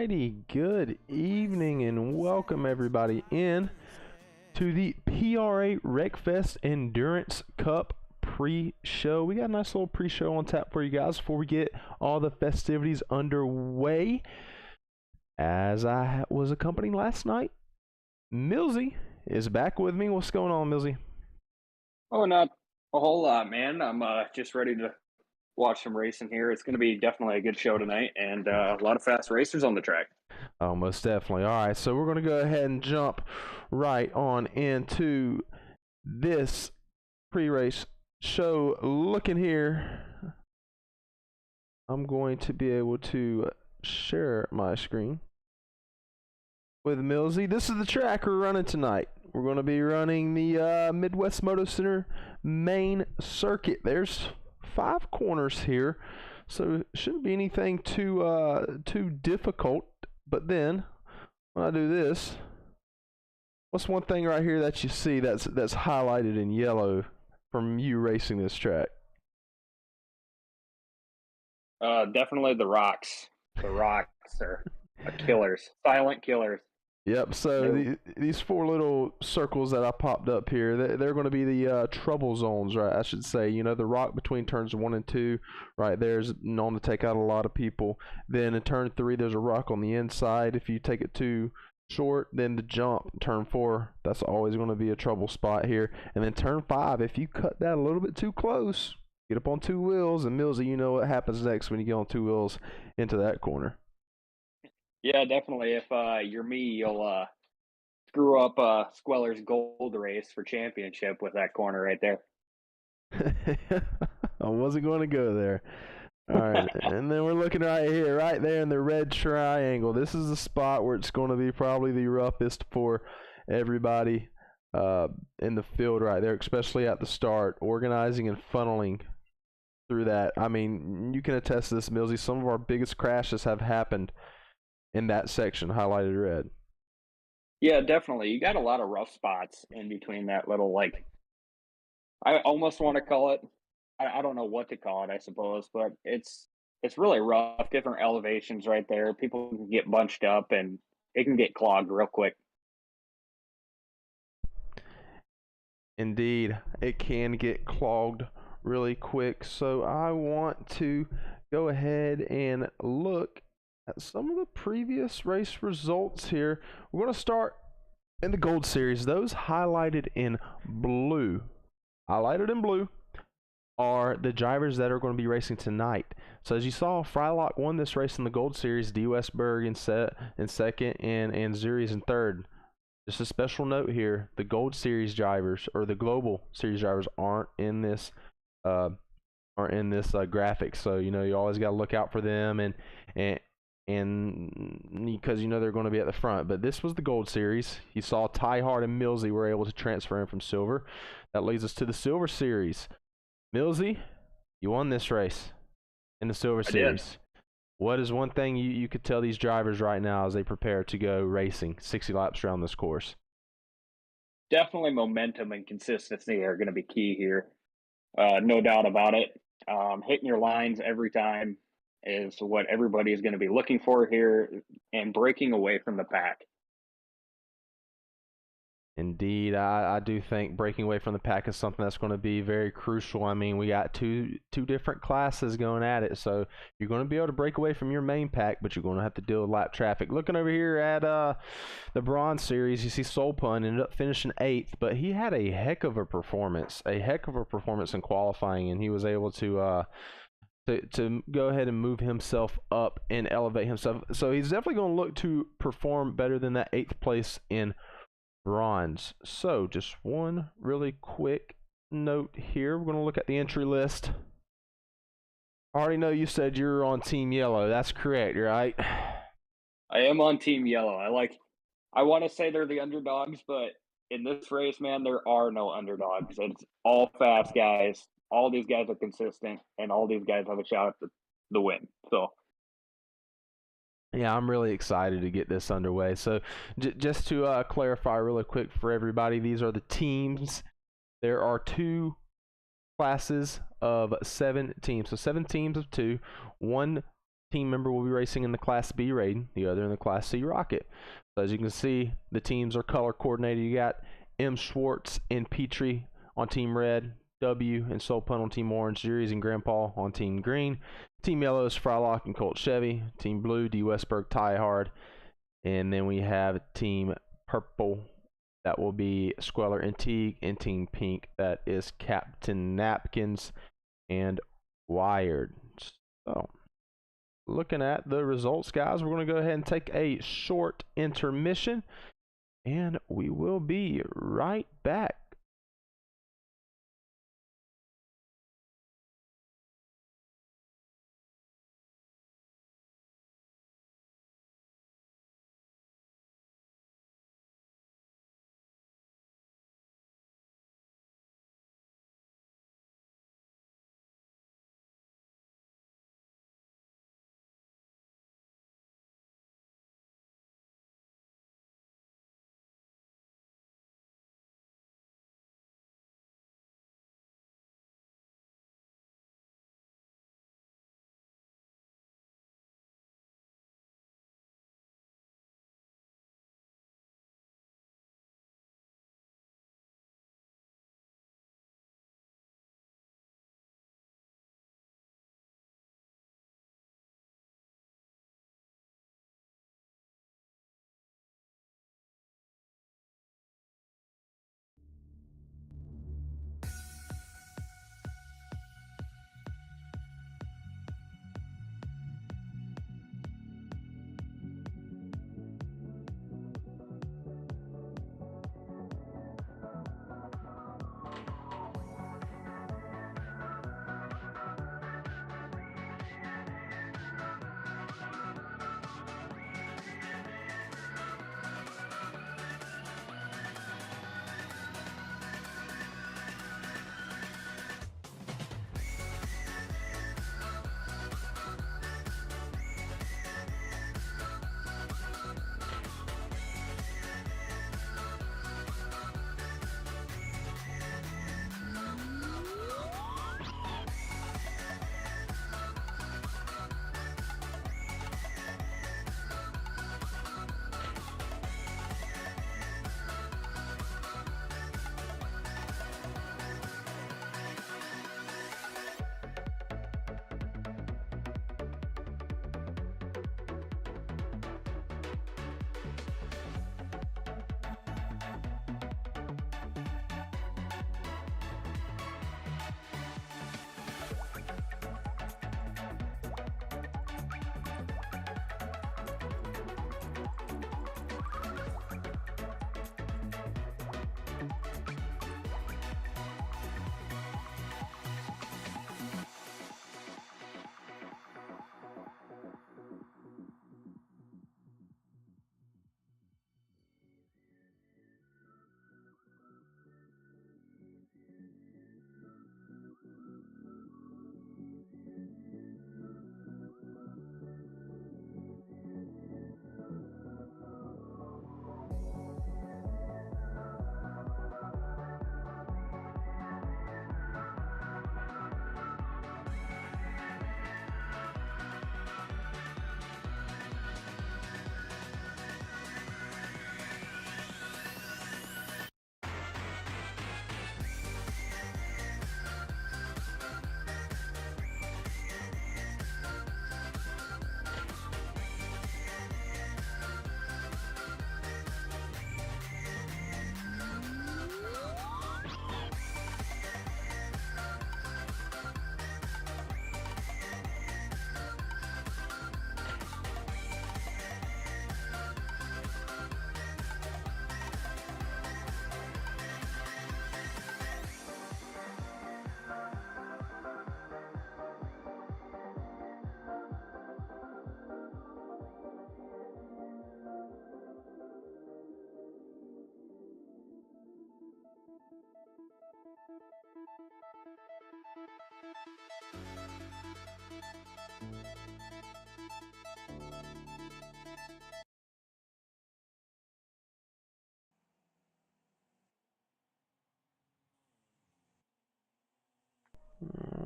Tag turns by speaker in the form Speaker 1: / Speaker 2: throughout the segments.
Speaker 1: Alrighty, good evening and welcome everybody in to the PRA Wreckfest Endurance Cup pre-show. We got a nice little pre-show on tap for you guys before we get all the festivities underway. As I was accompanied last night, Millsy is back with me. What's going on, Millsy?
Speaker 2: Oh, not a whole lot, man. I'm just ready to watch some racing here. It's going to be definitely a good show tonight, and a lot of fast racers on the track.
Speaker 1: Oh, most definitely. All right, so we're going to go ahead and jump right on into this pre-race show. Looking here, I'm going to be able to share my screen with Millsy. This is the track we're running tonight. We're going to be running the Midwest Motocenter main circuit. There's 5 corners here, so it shouldn't be anything too difficult. But then when I do this, what's one thing right here that you see that's highlighted in yellow from you racing this track?
Speaker 2: Definitely the rocks. The rocks are killers, silent killers.
Speaker 1: Yep, so these 4 little circles that I popped up here, they're going to be the trouble zones, right? I should say, you know, the rock between turns 1 and 2, right there is known to take out a lot of people. Then in turn 3, there's a rock on the inside. If you take it too short, then the jump, turn 4, that's always going to be a trouble spot here. And then turn 5, if you cut that a little bit too close, get up on 2 wheels, and Millsy, you know what happens next when you get on 2 wheels into that corner.
Speaker 2: Yeah, definitely. If you're me, you'll screw up Squeller's gold race for championship with that corner right there.
Speaker 1: I wasn't going to go there. All right, and then we're looking right here, right there in the red triangle. This is the spot where it's going to be probably the roughest for everybody in the field right there, especially at the start, organizing and funneling through that. I mean, you can attest to this, Millsy. Some of our biggest crashes have happened in that section highlighted red.
Speaker 2: Yeah, definitely. You got a lot of rough spots in between that little, like, I almost want to call it, I don't know what to call it, I suppose, but it's really rough, different elevations right there. People can get bunched up and it can get clogged real quick.
Speaker 1: Indeed, it can get clogged really quick. So I want to go ahead and look at some of the previous race results here. We're going to start in the Gold Series. Those highlighted in blue. Highlighted in blue are the drivers that are going to be racing tonight. So as you saw, Frylock won this race in the Gold Series. D. Westberg in second, and Zuri's in third. Just a special note here: the Gold Series drivers or the Global Series drivers aren't in this graphic. So you know you always got to look out for them and because you know they're going to be at the front. But this was the Gold Series. You saw Ty Hart and Millsy were able to transfer in from Silver. That leads us to the Silver Series. Millsy, you won this race in the Silver Series. What is one thing you could tell these drivers right now as they prepare to go racing 60 laps around this course?
Speaker 2: Definitely momentum and consistency are going to be key here. No doubt about it. Hitting your lines every time is what everybody is going to be looking for here, and breaking away from the pack.
Speaker 1: Indeed, I do think breaking away from the pack is something that's going to be very crucial. I mean, we got two different classes going at it, so you're going to be able to break away from your main pack, but you're going to have to deal with lap traffic. Looking over here at the Bronze Series, you see Soul Pun ended up finishing 8th, but he had a heck of a performance in qualifying, and he was able to go ahead and move himself up and elevate himself. So he's definitely going to look to perform better than that 8th place in bronze. So just one really quick note here. We're going to look at the entry list. I already know you said you're on Team Yellow. That's correct, right?
Speaker 2: I am on Team Yellow. I want to say they're the underdogs, but in this race, man, there are no underdogs. It's all fast guys. All these guys are consistent, and all these guys have a shot at the win. So
Speaker 1: yeah, I'm really excited to get this underway. So just to clarify really quick for everybody, these are the teams. There are 2 classes of 7 teams. So 7 teams of 2. One team member will be racing in the Class B rating, the other in the Class C rocket. So as you can see, the teams are color coordinated. You got M. Schwartz and Petrie on Team Red, W and Soul Punt on Team Orange, Juries and Grandpa on Team Green. Team Yellow is Frylock and Colt Chevy. Team Blue, D. Westberg, Tie Hard. And then we have Team Purple. That will be Squeller and Teague. And Team Pink, that is Captain Napkins and Wired. So, looking at the results, guys, we're going to go ahead and take a short intermission. And we will be right back.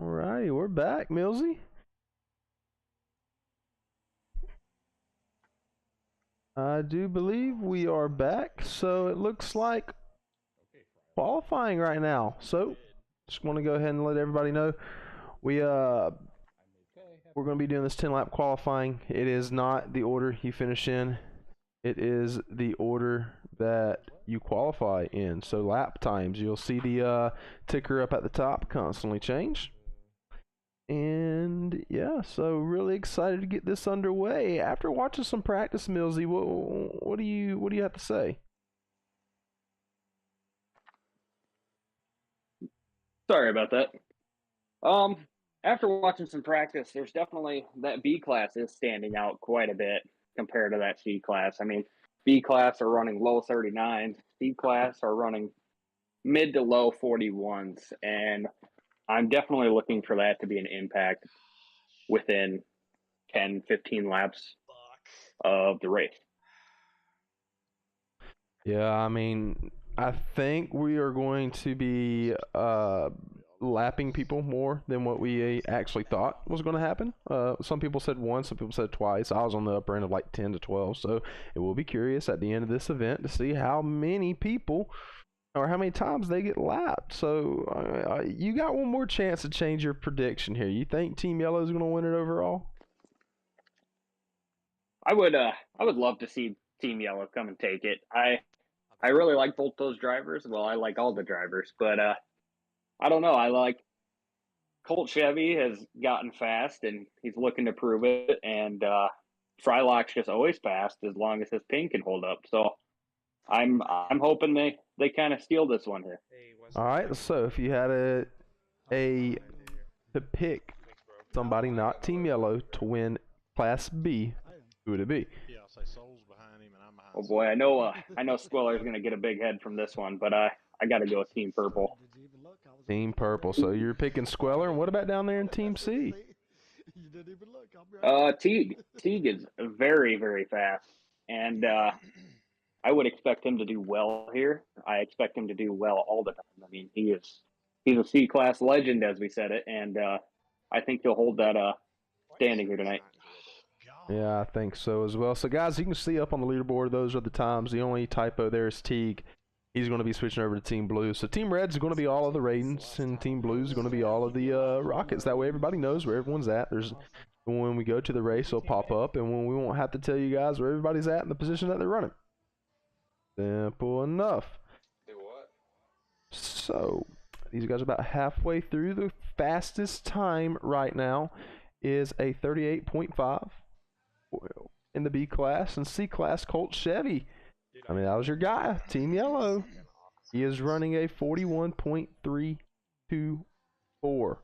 Speaker 1: Alrighty, we're back, Millsy. I do believe we are back. So it looks like qualifying right now. So just want to go ahead and let everybody know we're going to be doing this 10 lap qualifying. It is not the order you finish in. It is the order that you qualify in. So lap times, you'll see the ticker up at the top constantly change. And yeah, so really excited to get this underway. After watching some practice, Millsy, what do you have to say?
Speaker 2: Sorry about that. Um, After watching some practice, there's definitely that B class is standing out quite a bit compared to that C class. I mean, B class are running low 39s, C class are running mid to low 41s, and I'm definitely looking for that to be an impact within 10, 15 laps of the race.
Speaker 1: Yeah, I mean, I think we are going to be lapping people more than what we actually thought was going to happen. Some people said once, some people said twice. I was on the upper end of like 10 to 12, so it will be curious at the end of this event to see how many people or how many times they get lapped. So you got one more chance to change your prediction here. You think Team Yellow is going to win it overall?
Speaker 2: I would love to see Team Yellow come and take it. I really like both those drivers. Well, I like all the drivers, but I don't know. I like Colt Chevy has gotten fast and he's looking to prove it, and Frylock's just always fast as long as his pin can hold up. So I'm hoping they kind of steal this one here.
Speaker 1: All right. So if you had a to pick somebody not Team Yellow to win Class B, who would it be?
Speaker 2: Oh boy, I know Squiller's gonna get a big head from this one, but I got to go with Team Purple.
Speaker 1: Team Purple. So you're picking Squeller, and what about down there in Team C?
Speaker 2: Teague is very very fast, and I would expect him to do well here. I expect him to do well all the time. I mean, he's a C class legend, as we said it, and I think he'll hold that standing here tonight.
Speaker 1: Yeah, I think so as well. So, guys, you can see up on the leaderboard, those are the times. The only typo there is Teague. He's going to be switching over to Team Blue. So, Team Red's going to be all of the Raidens, and Team Blue's going to be all of the Rockets. That way, everybody knows where everyone's at. When we go to the race, it'll pop up, and when we won't have to tell you guys where everybody's at in the position that they're running. Simple enough. So, these guys are about halfway through. The fastest time right now is a 38.5 in the B class, and C class Colt Chevy. I mean, that was your guy, Team Yellow. He is running a 41.324,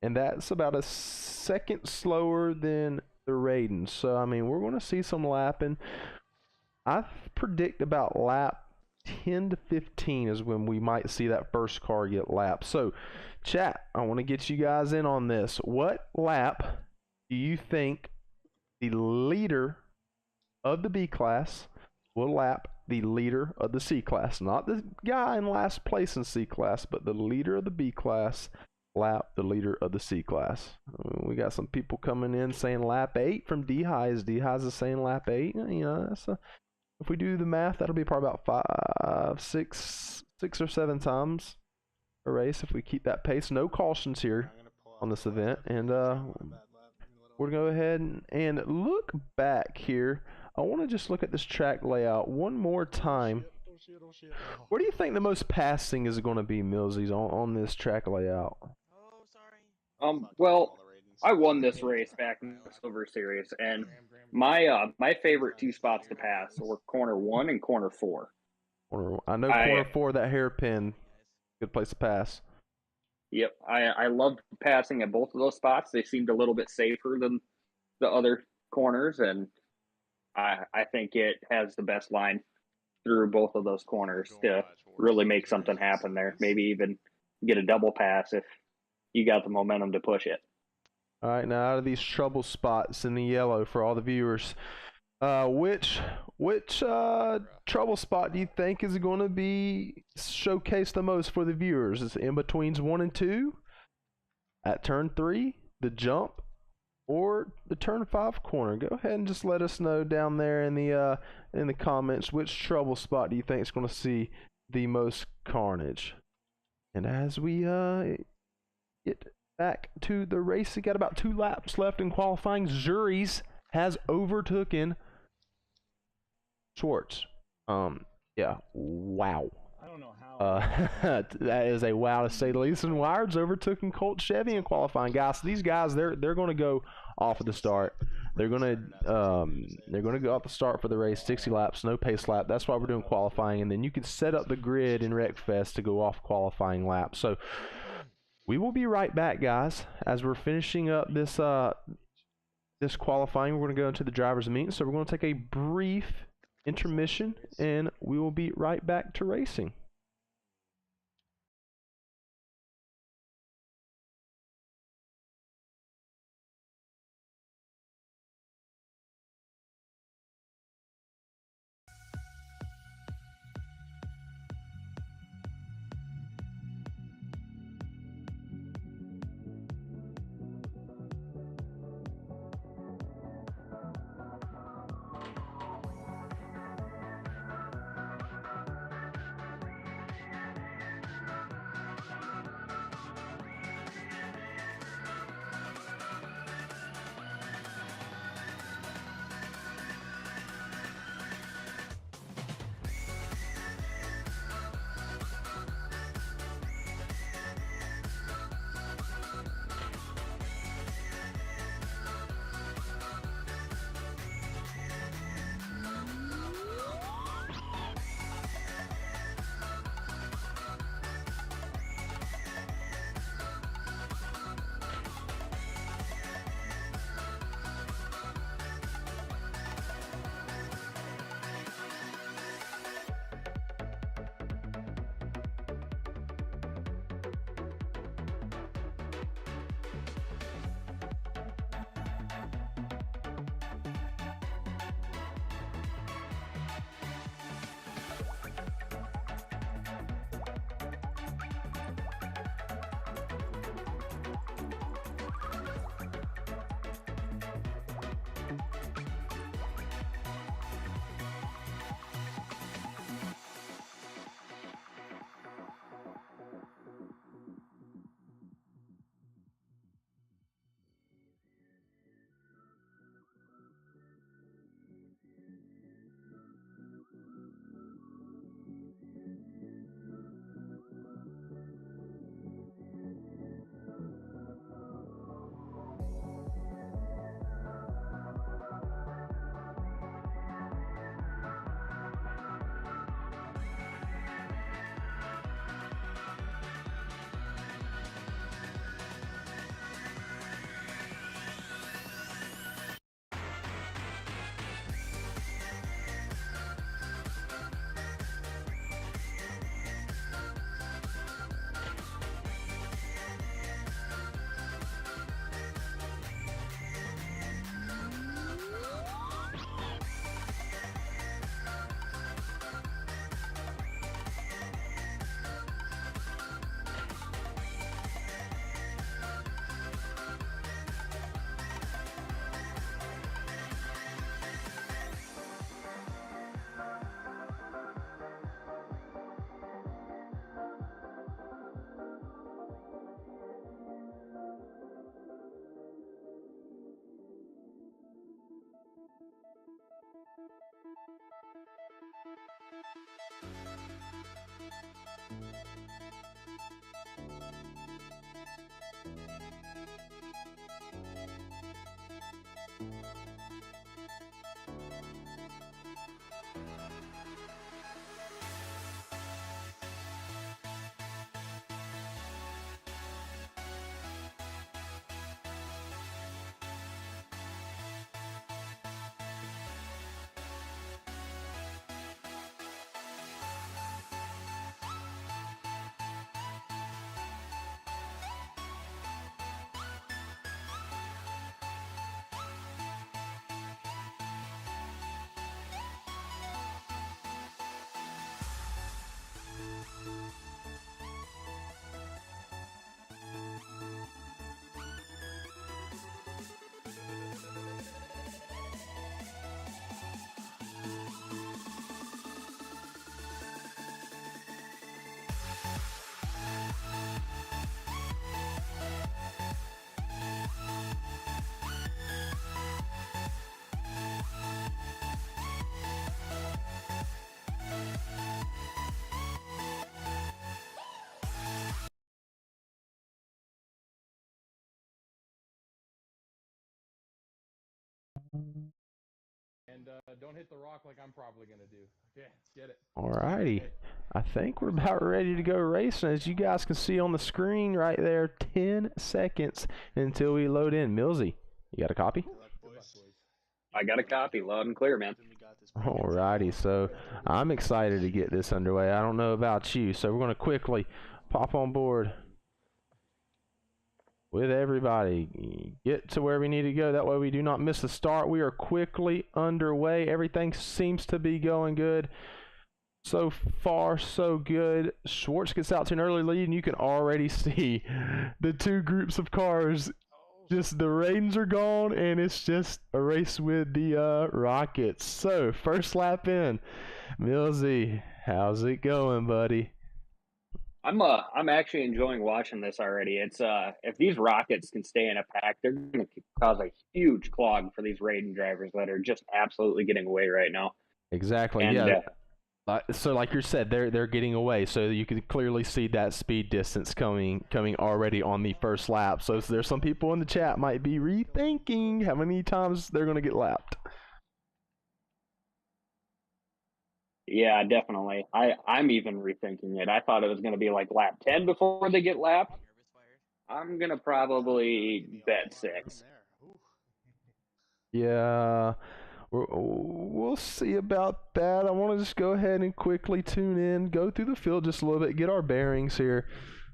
Speaker 1: and that's about a second slower than the Raiden. So, I mean, we're going to see some lapping. I predict about lap 10 to 15 is when we might see that first car get lapped. So, chat, I want to get you guys in on this. What lap do you think the leader of the B class will lap the leader of the C class? Not the guy in last place in C class, but the leader of the B class lap the leader of the C class. We got some people coming in saying lap 8 from D-Highs. D-Highs is saying lap 8. You know, if we do the math, that'll be probably about six or seven times a race if we keep that pace. No cautions here on this event, and we're going to go ahead and look back here. I want to just look at this track layout one more time. Where do you think the most passing is going to be, Millsies, on this track layout?
Speaker 2: Well, I won this race back in the Silver Series, and my favorite two spots to pass were corner 1 and corner 4.
Speaker 1: I know corner 4, that hairpin, good place to pass.
Speaker 2: Yep, I loved passing at both of those spots. They seemed a little bit safer than the other corners, and I think it has the best line through both of those corners to really make something happen there. Maybe even get a double pass if you got the momentum to push it.
Speaker 1: All right, now out of these trouble spots in the yellow for all the viewers, which trouble spot do you think is going to be showcased the most for the viewers? Is it in betweens 1 and 2, at turn 3, the jump, or the turn 5 corner. Go ahead and just let us know down there in the comments which trouble spot do you think is going to see the most carnage. And as we get back to the race, we got about 2 laps left in qualifying. Juries has overtaken Schwartz. Yeah, wow.
Speaker 3: I don't know how.
Speaker 1: That is a wow to say the least. And Wired's overtaken Colt Chevy in qualifying, guys. So these guys, they're going to go off at the start. They're going to go off the start for the race, 60 laps, no pace lap. That's why we're doing qualifying, and then you can set up the grid in Wreckfest to go off qualifying laps. So we will be right back, guys, as we're finishing up this this qualifying. We're going to go into the drivers' meeting, so we're going to take a brief intermission, and we will be right back to racing.
Speaker 3: And don't hit the rock like I'm probably gonna do. Okay, get it.
Speaker 1: Alrighty. I think we're about ready to go racing. As you guys can see on the screen right there, 10 seconds until we load in. Millsy, you got a copy?
Speaker 3: Good luck, boys.
Speaker 2: I got a copy, loud and clear, man.
Speaker 1: Alrighty, so I'm excited to get this underway. I don't know about you, so we're going to quickly pop on board with everybody. Get to where we need to go. That way we do not miss the start. We are quickly underway. Everything seems to be going good. So far, so good. Schwartz gets out to an early lead, and you can already see the two groups of cars. Just the Raidens are gone, and it's just a race with the Rockets. So, first lap in. Millsy, how's it going, buddy?
Speaker 2: I'm actually enjoying watching this already. It's if these Rockets can stay in a pack, they're going to cause a huge clog for these Raiden drivers that are just absolutely getting away right now.
Speaker 1: Exactly.
Speaker 2: And,
Speaker 1: yeah. So like you said, they're getting away, so you can clearly see that speed distance coming already on the first lap. So there's some people in the chat might be rethinking how many times they're going to get lapped.
Speaker 2: Yeah, definitely. I'm even rethinking it. I thought it was going to be like lap 10 before they get lapped. I'm going to probably bet 6.
Speaker 1: Yeah. We'll see about that. I want to just go ahead and quickly tune in, go through the field just a little bit, get our bearings here,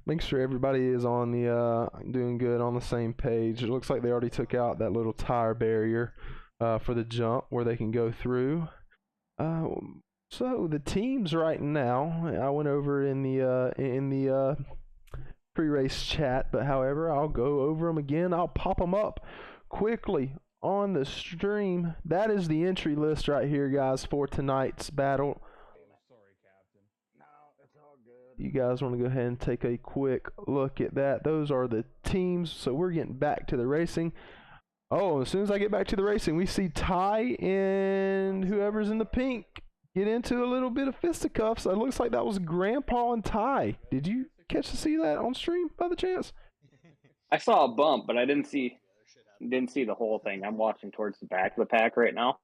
Speaker 1: make sure everybody is on the doing good on the same page. It looks like they already took out that little tire barrier for the jump where they can go through. So the teams right now, I went over in the pre-race chat, but however, I'll go over them again. I'll pop them up quickly on the stream. That is the entry list right here, guys, for tonight's battle.
Speaker 3: Sorry, Captain.
Speaker 4: No, it's all good.
Speaker 1: You guys want to go ahead and take a quick look at that. Those are the teams, so we're getting back to the racing. Oh, as soon as I get back to the racing, we see Ty and whoever's in the pink get into a little bit of fisticuffs. It looks like that was Grandpa and Ty. Did you catch to see that on stream by the chance?
Speaker 2: I saw a bump, but I didn't see the whole thing. I'm watching towards the back of the pack right now.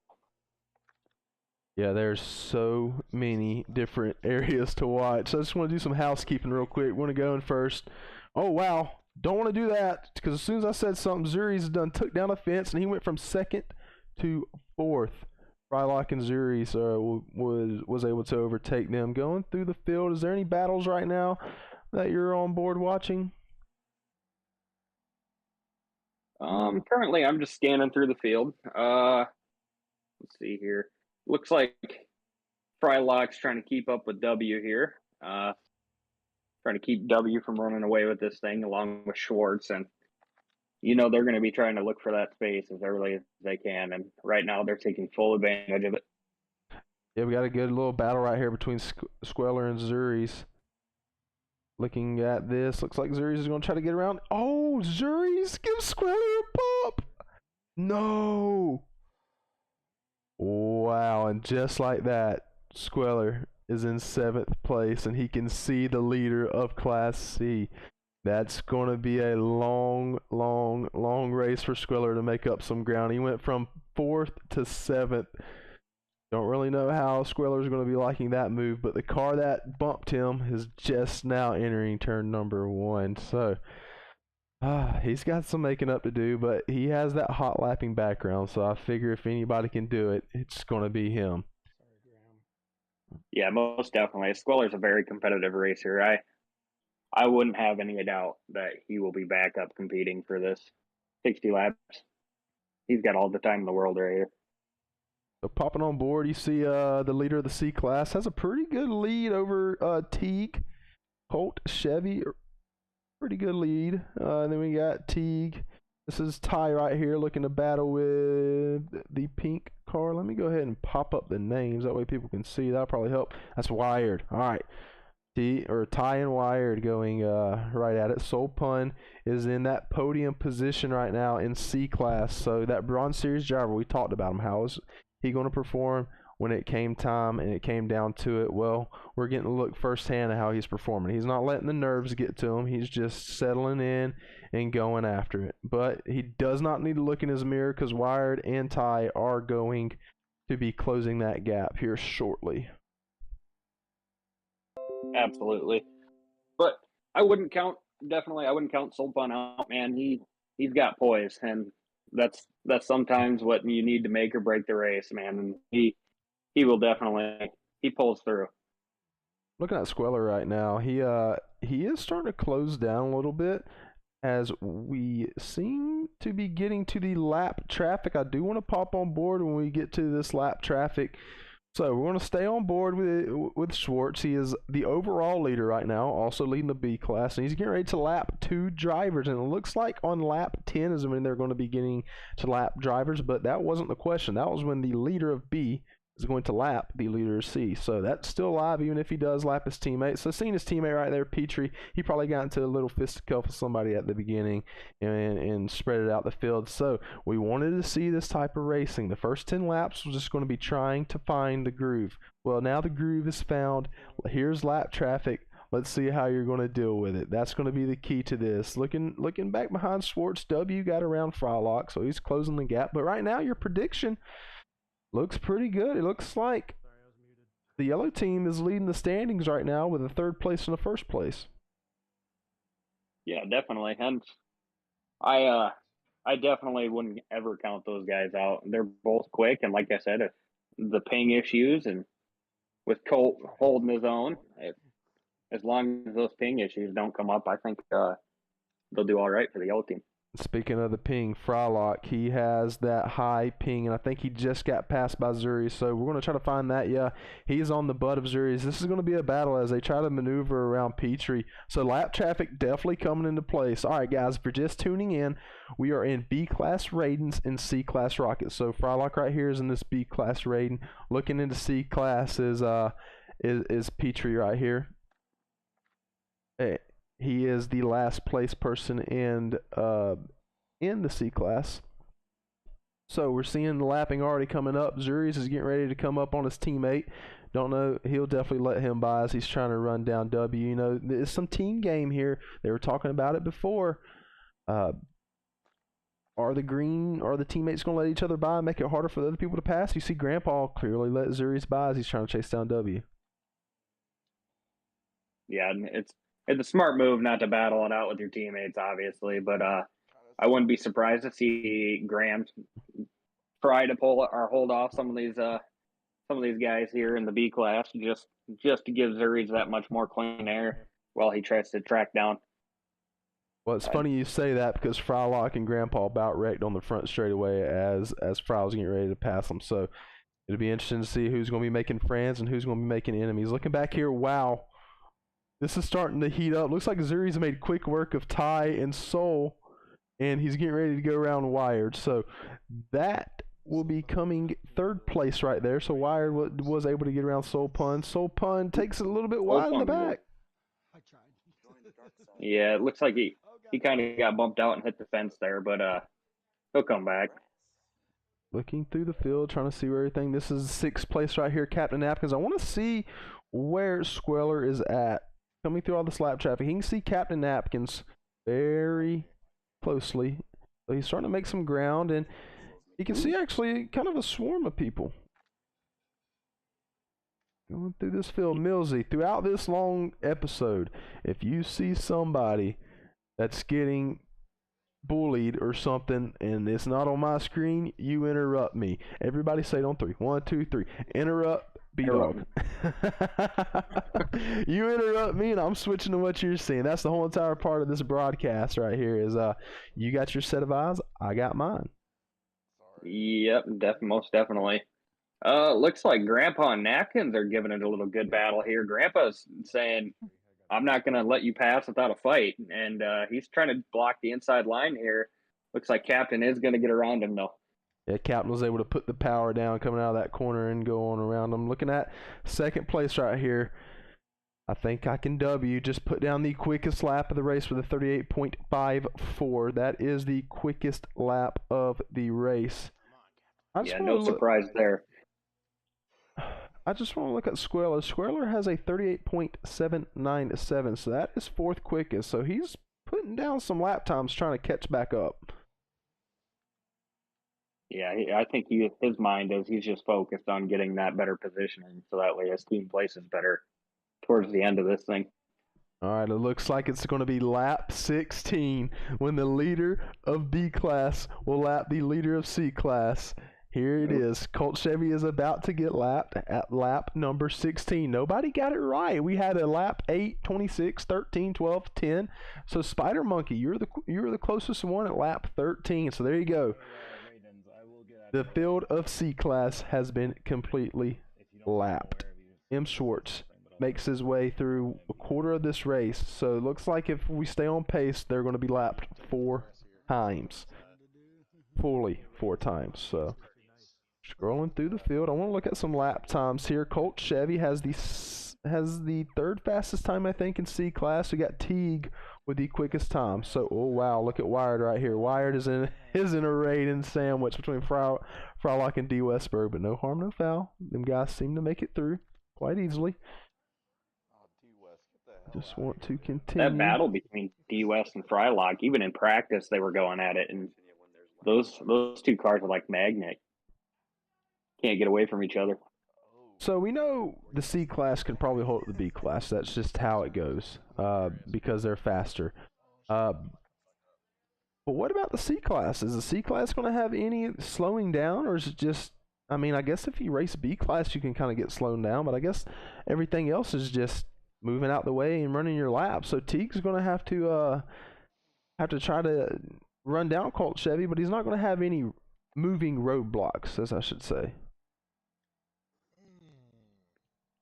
Speaker 1: Yeah, there's so many different areas to watch. So I just want to do some housekeeping real quick. Want to go in first. Oh, wow. Don't want to do that because as soon as I said something, Zuri's done took down a fence, and he went from second to fourth. Frylock and Zuri's was able to overtake them. Going through the field, is there any battles right now that you're on board watching?
Speaker 2: Currently I'm just scanning through the field. Let's see here. Looks like Frylock's trying to keep up with W here. Trying to keep W from running away with this thing along with Schwartz, and you know they're going to be trying to look for that space as early as they can, and right now they're taking full advantage of it.
Speaker 1: Yeah, we got a good little battle right here between Squeller and Zuri's. Looking at this, looks like Zuri's is going to try to get around. Oh, Zuri's gives Squeller a bump. No. Wow, and just like that, Squeller is in 7th place, and he can see the leader of Class C. That's going to be a long, long, long race for Squeller to make up some ground. He went from 4th to 7th. Don't really know how Squeller's going to be liking that move, but the car that bumped him is just now entering turn number 1. So he's got some making up to do, but he has that hot lapping background, so I figure if anybody can do it, it's going to be him.
Speaker 2: Yeah, most definitely. Squeller's a very competitive racer. I wouldn't have any doubt that he will be back up competing for this 60 laps. He's got all the time in the world right here.
Speaker 1: So popping on board, you see the leader of the C class has a pretty good lead over Teague. Colt Chevy, pretty good lead. And then we got Teague. This is Ty right here looking to battle with the pink car. Let me go ahead and pop up the names. That way people can see. That'll probably help. That's Wired. All right. Ty and Wired going right at it. Soul Pun is in that podium position right now in C class. So that Bronze Series driver, we talked about him. How is he going to perform when it came time and it came down to it, well, we're getting to look firsthand at how he's performing. He's not letting the nerves get to him. He's just settling in and going after it. But he does not need to look in his mirror because Wired and Ty are going to be closing that gap here shortly.
Speaker 2: Absolutely. But I wouldn't count Sulpan out, man. He's got poise, and that's sometimes what you need to make or break the race, man. And he will definitely, he pulls through.
Speaker 1: Looking at Squeller right now, he is starting to close down a little bit as we seem to be getting to the lap traffic. I do want to pop on board when we get to this lap traffic. So we're going to stay on board with Schwartz. He is the overall leader right now, also leading the B class, and he's getting ready to lap 2 drivers. And it looks like on lap 10 is when they're going to be getting to lap drivers, but that wasn't the question. That was when the leader of B is going to lap the leader of C. So that's still alive, even if he does lap his teammate. So seeing his teammate right there, Petrie, he probably got into a little fisticuff with somebody at the beginning and spread it out the field. So we wanted to see this type of racing. The first 10 laps was just going to be trying to find the groove. Well, now the groove is found. Here's lap traffic. Let's see how you're going to deal with it. That's going to be the key to this. Looking back behind Schwartz, W got around Frylock, so he's closing the gap. But right now, your prediction looks pretty good. It looks like the yellow team is leading the standings right now with a 3rd place and a 1st place.
Speaker 2: Yeah, definitely. And I definitely wouldn't ever count those guys out. They're both quick, and like I said, if the ping issues and with Colt holding his own, as long as those ping issues don't come up, I think they'll do all right for the yellow team.
Speaker 1: Speaking of the ping, Frylock, he has that high ping, and I think he just got passed by Zuri, so we're going to try to find that. Yeah, he's on the butt of Zuri's. This is going to be a battle as they try to maneuver around Petrie. So lap traffic definitely coming into place. All right, guys, if you're just tuning in, we are in B-class Raidens and C-class Rockets. So Frylock right here is in this B-class Raiden. Looking into C-class is Petrie right here. Hey. He is the last place person in the C class. So we're seeing the lapping already coming up. Zuri's is getting ready to come up on his teammate. Don't know. He'll definitely let him by as he's trying to run down W. You know, there's some team game here. They were talking about it before. Are the teammates going to let each other by and make it harder for the other people to pass? You see Grandpa clearly let Zuri's by as he's trying to chase down W.
Speaker 2: Yeah, and it's a smart move not to battle it out with your teammates, obviously, but I wouldn't be surprised to see Graham try to pull or hold off some of these guys here in the B class just to give Zuri's that much more clean air while he tries to track down.
Speaker 1: Well, it's funny you say that because Frylock and Grandpa about wrecked on the front straightaway as Fry was getting ready to pass them. So it'll be interesting to see who's going to be making friends and who's going to be making enemies. Looking back here, wow. This is starting to heat up. Looks like Zuri's made quick work of Ty and Soul, and he's getting ready to go around Wired. So that will be coming 3rd place right there. So Wired was able to get around Soul Pun. Soul Pun takes it a little bit wide in the back.
Speaker 2: Yeah, it looks like he kind of got bumped out and hit the fence there, but he'll come back.
Speaker 1: Looking through the field, trying to see where everything. This is 6th place right here, Captain Napkins. I want to see where Squeller is at. Coming through all the lap traffic, he can see Captain Napkins very closely. So he's starting to make some ground, and you can see actually kind of a swarm of people going through this field. Millsy, throughout this long episode, if you see somebody that's getting bullied or something and it's not on my screen, you interrupt me. Everybody say it on 3. 1, 2, 3. Interrupt. B-Dog. You interrupt me and I'm switching to what you're seeing. That's the whole entire part of this broadcast right here is you got your set of eyes, I got mine.
Speaker 2: Yep, most definitely. Looks like Grandpa and Napkins are giving it a little good battle here. Grandpa's saying, I'm not going to let you pass without a fight, and he's trying to block the inside line here. Looks like Captain is going to get around him, though.
Speaker 1: Yeah, Captain was able to put the power down coming out of that corner and go on around him. Looking at 2nd place right here. I think I can W. Just put down the quickest lap of the race with a 38.54. That is the quickest lap of the race.
Speaker 2: Yeah, no surprise there.
Speaker 1: I just want to look at Squealer. Squealer has a 38.797, so that is fourth quickest. So he's putting down some lap times trying to catch back up.
Speaker 2: Yeah, I think his mind is he's just focused on getting that better positioning, so that way his team places better towards the end of this thing.
Speaker 1: All right, it looks like it's going to be lap 16 when the leader of B class will lap the leader of C class. Here it is. Colt Chevy is about to get lapped at lap number 16. Nobody got it right. We had a lap 8, 26, 13, 12, 10. So Spider Monkey, you're the closest one at lap 13. So there you go. The field of C class has been completely lapped. M. Schwartz makes his way through a quarter of this race. So it looks like if we stay on pace, they're going to be lapped 4 times. Fully 4 times. So scrolling through the field, I want to look at some lap times here. Colt Chevy has the third fastest time, I think, in C class. We got Teague with the quickest time. So, oh wow, look at Wired right here. Wired is in a raid sandwich between Frylock and D. Westberg, but no harm, no foul. Them guys seem to make it through quite easily. Just want to continue.
Speaker 2: That battle between D. West and Frylock, even in practice, they were going at it, and those two cars are like magnet. Can't get away from each other.
Speaker 1: So we know the C class can probably hold the B class. That's just how it goes, because they're faster. But what about the C class? Is the C class going to have any slowing down, or is it just? I mean, I guess if you race B class, you can kind of get slowed down, but I guess everything else is just moving out the way and running your lap. So Teague's going to have to try to run down Colt Chevy, but he's not going to have any moving roadblocks, as I should say.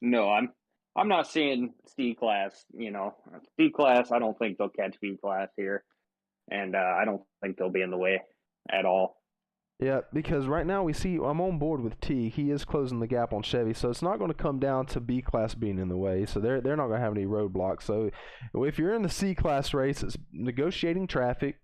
Speaker 2: No, I'm not seeing C class. C class. I don't think they'll catch B class here, and I don't think they'll be in the way at all.
Speaker 1: Yeah, because right now we see I'm on board with T. He is closing the gap on Chevy, so it's not going to come down to B class being in the way. So they're not going to have any roadblocks. So if you're in the C class race, it's negotiating traffic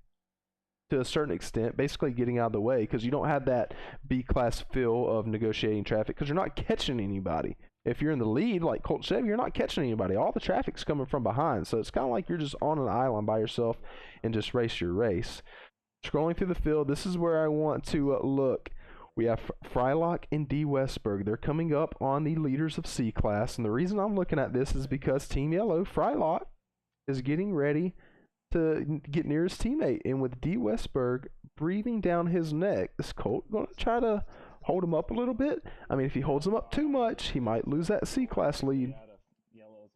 Speaker 1: to a certain extent, basically getting out of the way, because you don't have that B class feel of negotiating traffic because you're not catching anybody. If you're in the lead, like Colt Chevy, you're not catching anybody. All the traffic's coming from behind, so it's kind of like you're just on an island by yourself and just race your race. Scrolling through the field, this is where I want to look. We have Frylock and D. Westberg. They're coming up on the leaders of C class, and the reason I'm looking at this is because Team Yellow, Frylock, is getting ready to get near his teammate, and with D. Westberg breathing down his neck, is Colt going to try to hold him up a little bit? I mean, if he holds him up too much, he might lose that C class lead.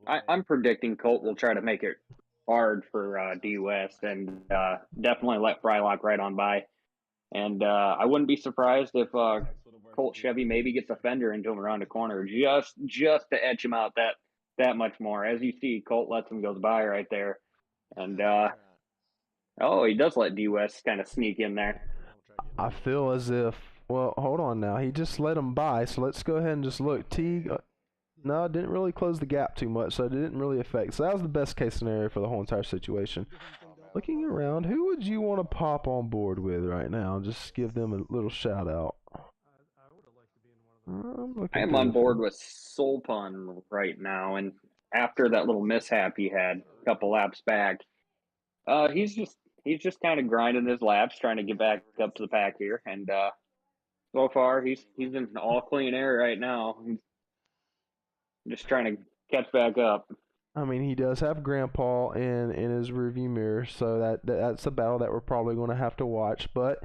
Speaker 2: I'm predicting Colt will try to make it hard for D. West and definitely let Frylock right on by. And I wouldn't be surprised if Colt Chevy maybe gets a fender into him around the corner just to edge him out that much more. As you see, Colt lets him go by right there. And he does let D. West kind of sneak in there.
Speaker 1: I feel as if, well, hold on now. He just let him by, so let's go ahead and just look. Teague, no, it didn't really close the gap too much, so it didn't really affect. So that was the best case scenario for the whole entire situation. Looking around, who would you want to pop on board with right now? Just give them a little shout out.
Speaker 2: I am on board with Soul Pun right now, and after that little mishap he had a couple laps back, he's just kind of grinding his laps, trying to get back up to the pack here, and so far he's in all clean air right now. He's just trying to catch back up.
Speaker 1: I mean, he does have Grandpa in his rearview mirror, so that's a battle that we're probably going to have to watch. But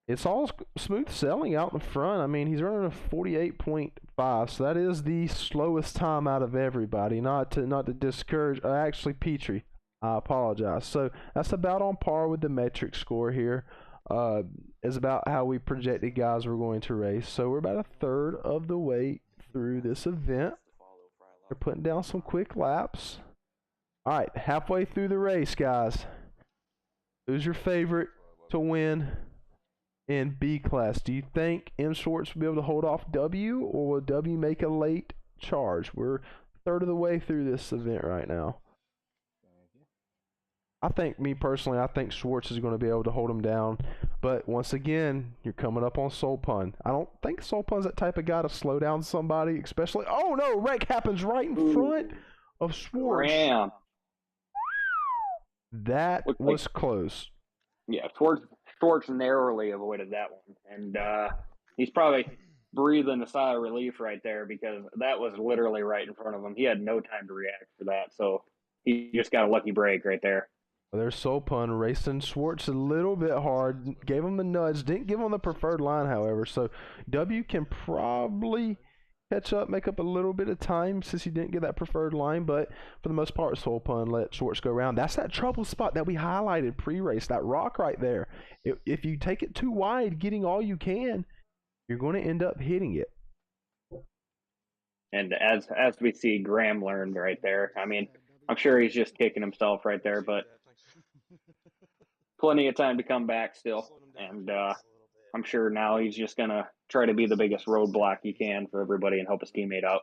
Speaker 1: it's all smooth sailing out in the front. I mean, he's running a 48.5, so that is the slowest time out of everybody. Not to discourage. Actually, Petrie, I apologize. So that's about on par with the metric score here. Is about how we projected guys were going to race. So we're about a third of the way through this event. They're putting down some quick laps. All right, halfway through the race, guys. Who's your favorite to win in B class? Do you think M. Schwartz will be able to hold off W, or will W make a late charge? We're a third of the way through this event right now. I think, me personally, I think Schwartz is going to be able to hold him down. But once again, you're coming up on Soul Pun. I don't think Soul Pun's that type of guy to slow down somebody, especially. Oh no, wreck happens right in front of Schwartz.
Speaker 2: Ram.
Speaker 1: That
Speaker 2: Looked
Speaker 1: was
Speaker 2: like-
Speaker 1: close.
Speaker 2: Yeah, Schwartz narrowly avoided that one. And he's probably breathing a sigh of relief right there because that was literally right in front of him. He had no time to react for that. So he just got a lucky break right there.
Speaker 1: There's Soul Pun racing Schwartz a little bit hard. Gave him the nudge. Didn't give him the preferred line, however. So W can probably catch up, make up a little bit of time since he didn't get that preferred line. But for the most part, Soul Pun let Schwartz go around. That's that trouble spot that we highlighted pre-race. That rock right there. If you take it too wide, getting all you can, you're going to end up hitting it.
Speaker 2: And as we see, Graham learned right there. I mean, I'm sure he's just kicking himself right there, but plenty of time to come back still. And I'm sure now he's just going to try to be the biggest roadblock he can for everybody and help his teammate out.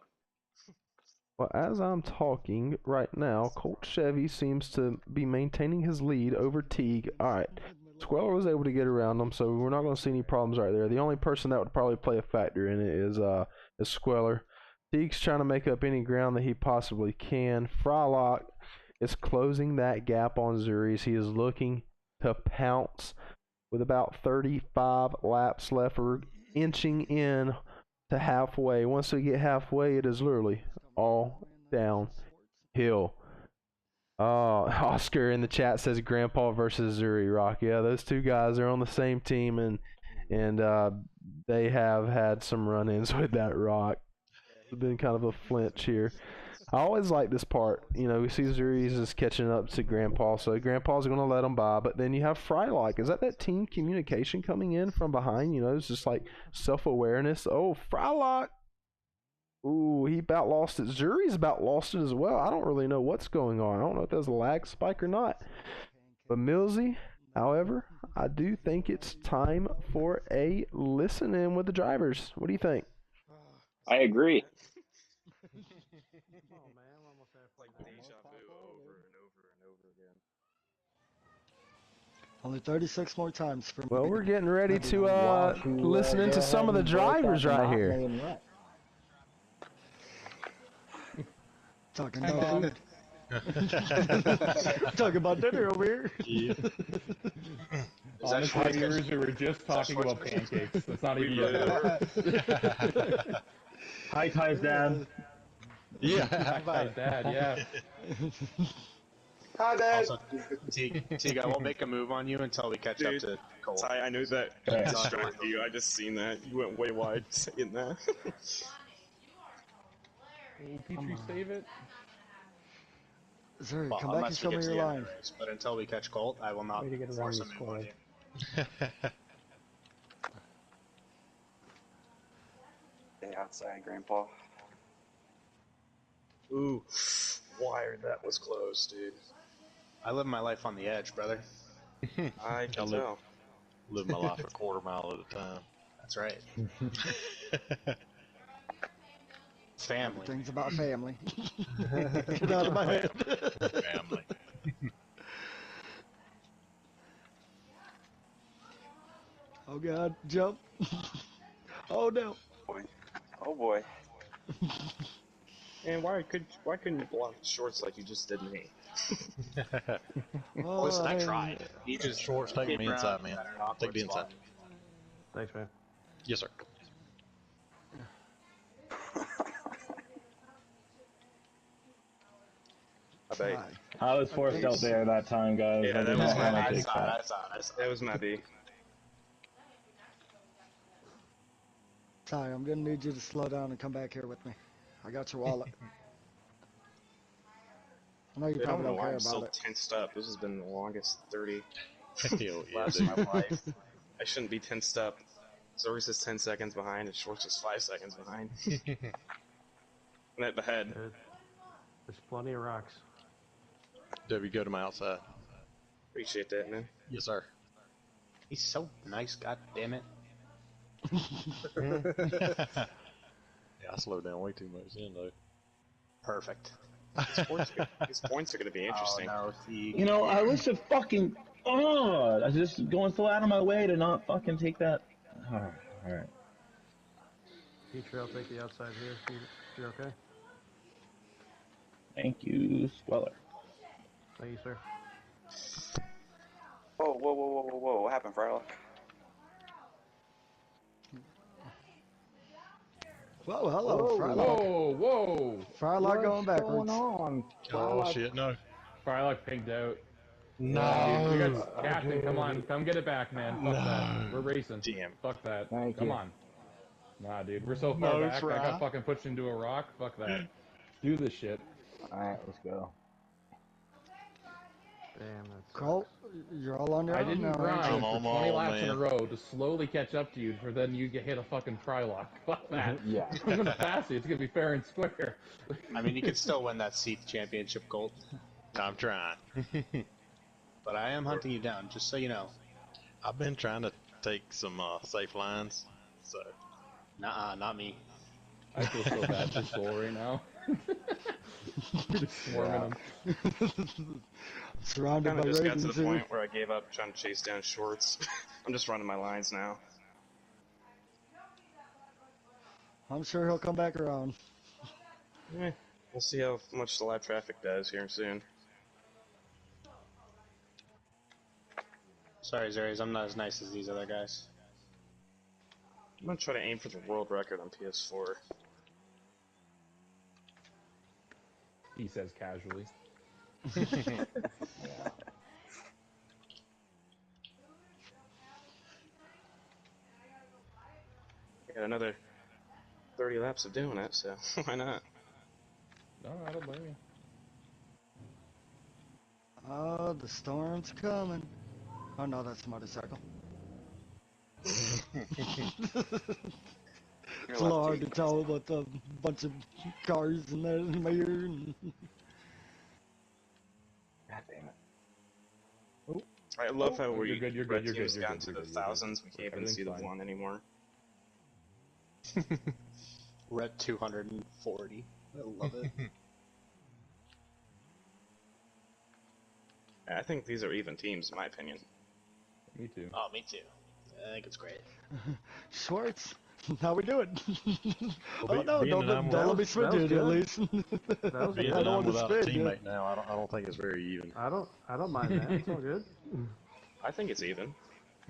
Speaker 1: Well, as I'm talking right now, Colt Chevy seems to be maintaining his lead over Teague. All right, Squeller was able to get around him, so we're not going to see any problems right there. The only person that would probably play a factor in it is Squeller. Teague's trying to make up any ground that he possibly can. Frylock is closing that gap on Zuris. He is looking to pounce with about 35 laps left. We're inching in to halfway. Once we get halfway, it is literally all downhill. Oscar in the chat says Grandpa versus Zuri Rock. Yeah, those two guys are on the same team, and they have had some run-ins with that rock. It's been kind of a flinch here. I always like this part. You know, we see Zuri's is catching up to Grandpa, so Grandpa's going to let him by. But then you have Frylock. Is that team communication coming in from behind? You know, it's just like self-awareness. Oh, Frylock. Ooh, he about lost it. Zuri's about lost it as well. I don't really know what's going on. I don't know if there's a lag spike or not. But Millsy, however, I do think it's time for a listen-in with the drivers. What do you think?
Speaker 2: I agree.
Speaker 4: Only 36 more times for
Speaker 1: Well,
Speaker 4: me.
Speaker 1: we're getting ready to
Speaker 5: Want to,
Speaker 1: listen
Speaker 5: go
Speaker 1: into some of the
Speaker 5: ahead and break
Speaker 1: drivers
Speaker 5: up the
Speaker 1: right here.
Speaker 5: main wreck.
Speaker 4: Talking about food. Talking about dinner over here.
Speaker 6: Yeah.
Speaker 3: Honestly, viewers, we were just talking about pancakes. It's not even
Speaker 5: High ties, Dad.
Speaker 6: Yeah.
Speaker 3: Hi, Dad. Yeah.
Speaker 7: Hi, Dad.
Speaker 6: Also, Teague, I won't make a move on you until we catch up to Cole.
Speaker 7: Sorry, I knew that
Speaker 5: Okay.
Speaker 7: distracted you. I just seen that. You went way wide saying that.
Speaker 3: Oh, Petrie, save it.
Speaker 4: Zuri,
Speaker 6: Well,
Speaker 4: come back and
Speaker 6: unless
Speaker 4: show
Speaker 6: we
Speaker 4: me
Speaker 6: get to
Speaker 4: your
Speaker 6: the end
Speaker 4: line.
Speaker 6: of the race, but until we catch Colt, I will not
Speaker 5: Way to get around
Speaker 6: force a
Speaker 5: the
Speaker 6: move on
Speaker 5: squad.
Speaker 6: you.
Speaker 7: Stay outside, Grandpa.
Speaker 6: Ooh, wire, that was close, dude. I live my life on the edge, brother.
Speaker 7: I can tell.
Speaker 8: Live my life a quarter mile at a time.
Speaker 6: That's right. Family.
Speaker 4: Things about family. Get out of my head.
Speaker 8: Family.
Speaker 4: Oh God, jump. Oh no.
Speaker 7: Oh boy. And why couldn't you block shorts like you just did me?
Speaker 4: Oh,
Speaker 6: Listen, I
Speaker 4: mean,
Speaker 6: tried. He just
Speaker 8: Shorts, take
Speaker 6: came
Speaker 8: me
Speaker 6: around
Speaker 8: inside, man.
Speaker 6: at an awkward
Speaker 8: Take me inside.
Speaker 6: spot.
Speaker 5: Thanks, man.
Speaker 8: Yes, sir.
Speaker 7: I bet.
Speaker 4: Hi.
Speaker 5: I was forced out there that time, guys.
Speaker 7: Yeah,
Speaker 5: I
Speaker 7: that
Speaker 5: did
Speaker 7: was
Speaker 5: not
Speaker 7: my
Speaker 5: want to
Speaker 6: I
Speaker 5: take
Speaker 6: saw
Speaker 5: that.
Speaker 6: it.
Speaker 7: That was my B.
Speaker 4: Ty, I'm gonna need you to slow down and come back here with me. I got your wallet. I know you
Speaker 7: I don't
Speaker 4: probably
Speaker 7: know
Speaker 4: don't
Speaker 7: why
Speaker 4: care
Speaker 7: I'm so
Speaker 4: about it.
Speaker 7: tensed up. This has been the longest 30
Speaker 8: Hell yeah,
Speaker 7: laps
Speaker 8: dude.
Speaker 7: of my life. I shouldn't be tensed up. Zoris is 10 seconds behind, and Shorts is 5 seconds behind. And at the head.
Speaker 5: There's plenty of rocks.
Speaker 8: W, go to my outside.
Speaker 7: Appreciate that, man.
Speaker 8: Yes, sir.
Speaker 6: He's so nice, god damn it.
Speaker 8: Yeah, I slowed down way too much then, though.
Speaker 6: Perfect.
Speaker 7: These points are going to be interesting.
Speaker 8: Oh, no, see.
Speaker 5: You know, I was a fucking. Oh, I was just going so out of my way to not fucking take that. Alright.
Speaker 3: Petrie, I'll take the outside here. You're okay?
Speaker 5: Thank you, Squeller.
Speaker 3: Thank you, sir.
Speaker 9: Whoa, whoa, whoa, whoa, whoa, whoa! What happened, Frylock?
Speaker 4: Whoa, hello,
Speaker 5: Whoa,
Speaker 4: Frylock.
Speaker 3: Whoa, whoa!
Speaker 4: Frylock going
Speaker 5: What's
Speaker 4: backwards.
Speaker 5: going on?
Speaker 8: Oh, shit, no.
Speaker 3: Frylock pinged out.
Speaker 8: No.
Speaker 3: Yeah, dude. We got
Speaker 5: Oh,
Speaker 3: Captain. Come on,
Speaker 5: dude.
Speaker 3: come get it back, man. Fuck that. We're
Speaker 8: No.
Speaker 3: racing.
Speaker 7: Damn.
Speaker 3: Fuck that.
Speaker 5: Thank
Speaker 3: Come
Speaker 5: you.
Speaker 3: on. Nah, dude. We're so far
Speaker 8: No,
Speaker 3: back. I got
Speaker 8: Fry.
Speaker 3: fucking pushed into a rock. Fuck that. Do this shit.
Speaker 5: Alright, let's go.
Speaker 3: Damn, that's.
Speaker 4: Cole, you're all on your
Speaker 3: I
Speaker 4: own
Speaker 3: didn't
Speaker 4: now,
Speaker 3: grind
Speaker 4: ain't you?
Speaker 8: I'm
Speaker 3: for
Speaker 8: on my
Speaker 3: 20
Speaker 8: own,
Speaker 3: laps in a
Speaker 8: man.
Speaker 3: row to slowly catch up to you for then you get hit a fucking Frylock. Fuck that.
Speaker 5: Yeah.
Speaker 3: I'm gonna pass you. It's gonna be fair and square.
Speaker 6: I mean, you could still win that Seath Championship gold,
Speaker 8: I'm trying.
Speaker 6: but I am hunting you down, just so you know.
Speaker 8: I've been trying to take some safe lines, so.
Speaker 6: Nuh-uh, not me.
Speaker 3: I feel so bad for Soul right now. Just swarming him.
Speaker 4: Surrounded
Speaker 7: Kind
Speaker 4: by
Speaker 7: of just got to
Speaker 4: ravens
Speaker 7: the
Speaker 4: here.
Speaker 7: point where I gave up trying to chase down shorts. I'm just running my lines now.
Speaker 4: I'm sure he'll come back around.
Speaker 7: We'll see how much the live traffic does here soon.
Speaker 6: Sorry, Zarius, I'm not as nice as these other guys.
Speaker 7: I'm gonna try to aim for the world record on PS4.
Speaker 3: He says casually.
Speaker 7: I got another 30 laps of doing it, so why not?
Speaker 3: No, I don't blame you.
Speaker 4: Oh, the storm's coming. Oh no, that's a motorcycle. It's
Speaker 9: Your
Speaker 4: a
Speaker 9: left
Speaker 4: little hard
Speaker 9: cheek.
Speaker 4: to tell with a bunch of cars in there in my ear. And
Speaker 5: God damn it.
Speaker 7: I love how
Speaker 3: You're
Speaker 7: we
Speaker 3: good, you're
Speaker 7: red
Speaker 3: good, you're
Speaker 7: teams
Speaker 3: good, you're
Speaker 7: got
Speaker 3: good,
Speaker 7: into
Speaker 3: you're
Speaker 7: the
Speaker 3: good, you're good.
Speaker 7: thousands. We can't even
Speaker 3: Everything's
Speaker 7: see the
Speaker 3: fine.
Speaker 7: one anymore.
Speaker 6: We're at 240. I love it.
Speaker 7: I think these are even teams, in my opinion.
Speaker 3: Me too.
Speaker 6: Oh, me too. I think it's great.
Speaker 4: Schwartz, how we doing?
Speaker 8: Well,
Speaker 4: Oh no,
Speaker 8: being
Speaker 4: don't
Speaker 8: that I'm
Speaker 4: don't let me
Speaker 8: without,
Speaker 4: spin
Speaker 5: that was
Speaker 4: you at
Speaker 5: good.
Speaker 4: least.
Speaker 5: That was
Speaker 8: being
Speaker 4: I
Speaker 8: that
Speaker 4: don't
Speaker 8: I'm
Speaker 4: want to
Speaker 8: without a
Speaker 4: spin you.
Speaker 8: teammate now, I don't think it's very even.
Speaker 5: I don't mind that. It's all good.
Speaker 7: I think it's even.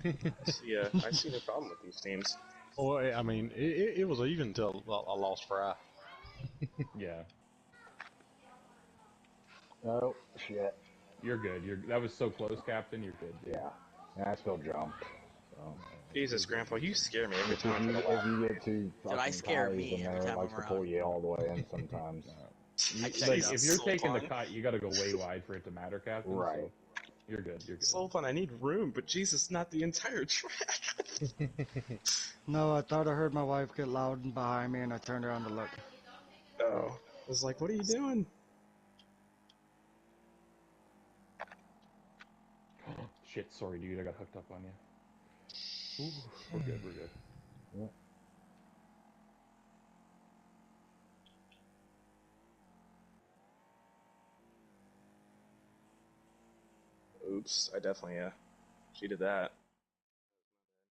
Speaker 7: I see no problem with these teams.
Speaker 8: Well, I mean, it was even until I lost Fry.
Speaker 3: Yeah.
Speaker 5: Oh, shit.
Speaker 3: You're good. That was so close, Captain. You're good. Dude.
Speaker 5: Yeah. And I still jumped. So.
Speaker 7: Jesus, Grandpa, you scare me every
Speaker 5: If
Speaker 7: time.
Speaker 5: you get too
Speaker 10: Dude, I
Speaker 5: fucking
Speaker 10: scare
Speaker 5: tight,
Speaker 10: me
Speaker 5: then
Speaker 10: every
Speaker 5: there
Speaker 10: time
Speaker 5: likes
Speaker 10: I'm
Speaker 5: to pull
Speaker 10: around.
Speaker 5: you all the way in sometimes.
Speaker 10: I check
Speaker 3: Like,
Speaker 10: it out.
Speaker 3: if you're taking the
Speaker 7: Sultan.
Speaker 3: cut, you gotta go way wide for it to matter, Captain.
Speaker 5: Right.
Speaker 3: So you're good. You're good.
Speaker 7: Sultan, I need room, but Jesus, not the entire track.
Speaker 4: No, I thought I heard my wife get loud behind me, and I turned around to look.
Speaker 7: Oh, I was like, what are you doing?
Speaker 3: Shit, sorry, dude. I got hooked up on you. Ooh, we're good. We're good.
Speaker 5: Yeah.
Speaker 7: Oops, I definitely cheated that.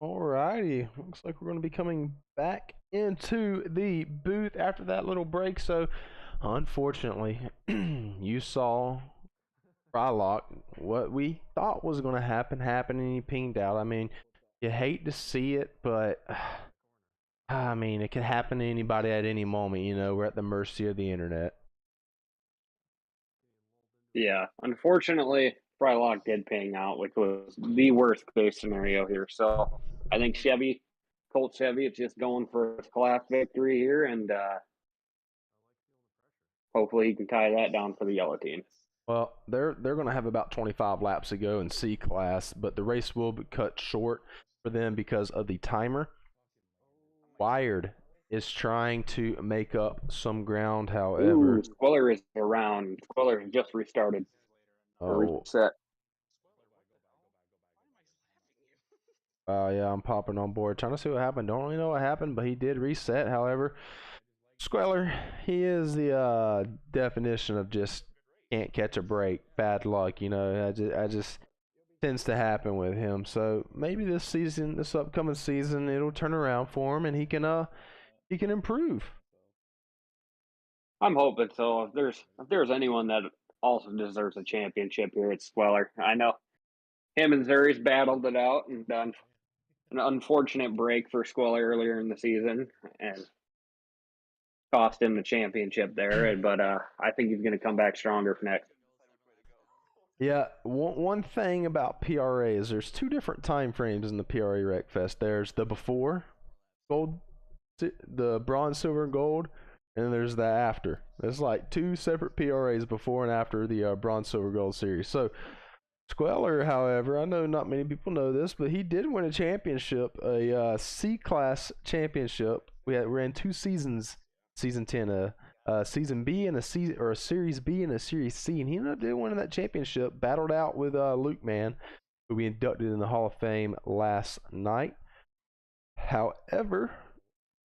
Speaker 1: Alrighty, looks like we're going to be coming back into the booth after that little break. So, unfortunately, you saw Frylock. What we thought was going to happen happened, and he pinged out. I mean, you hate to see it, but I mean, it could happen to anybody at any moment. You know, we're at the mercy of the internet.
Speaker 2: Yeah, unfortunately, Frylock did paying out, which was the worst case scenario here. So I think Colt Chevy, is just going for his class victory here, and hopefully he can tie that down for the yellow team.
Speaker 1: Well, they're going to have about 25 laps to go in C class, but the race will be cut short for them because of the timer. Wired is trying to make up some ground, however.
Speaker 2: Ooh, Squeller is around. Squeller has just restarted.
Speaker 1: Oh,
Speaker 2: Reset.
Speaker 1: yeah, I'm popping on board, trying to see what happened. Don't really know what happened, but he did reset. However, Squeller, he is the definition of just can't catch a break, bad luck. I just tends to happen with him. So maybe this season, this upcoming season, it'll turn around for him, and he can improve.
Speaker 2: I'm hoping so. If there's anyone that also deserves a championship here, it's Squeller. I know him and Zuri's battled it out and done an unfortunate break for Squeller earlier in the season and cost him the championship there. But I think he's going to come back stronger for next.
Speaker 1: Yeah, one thing about PRA is there's two different time frames in the PRA Wreckfest. There's the before gold, the bronze, silver, and gold, and then there's the after. There's like two separate PRAs before and after the bronze, silver, gold series. So Squeller, however, I know not many people know this, but he did win a championship, a C class championship. We ran 2 seasons, season 10, season B and a series B and a series C, and he ended up winning that championship. Battled out with Luke Man, who we inducted in the Hall of Fame last night. However,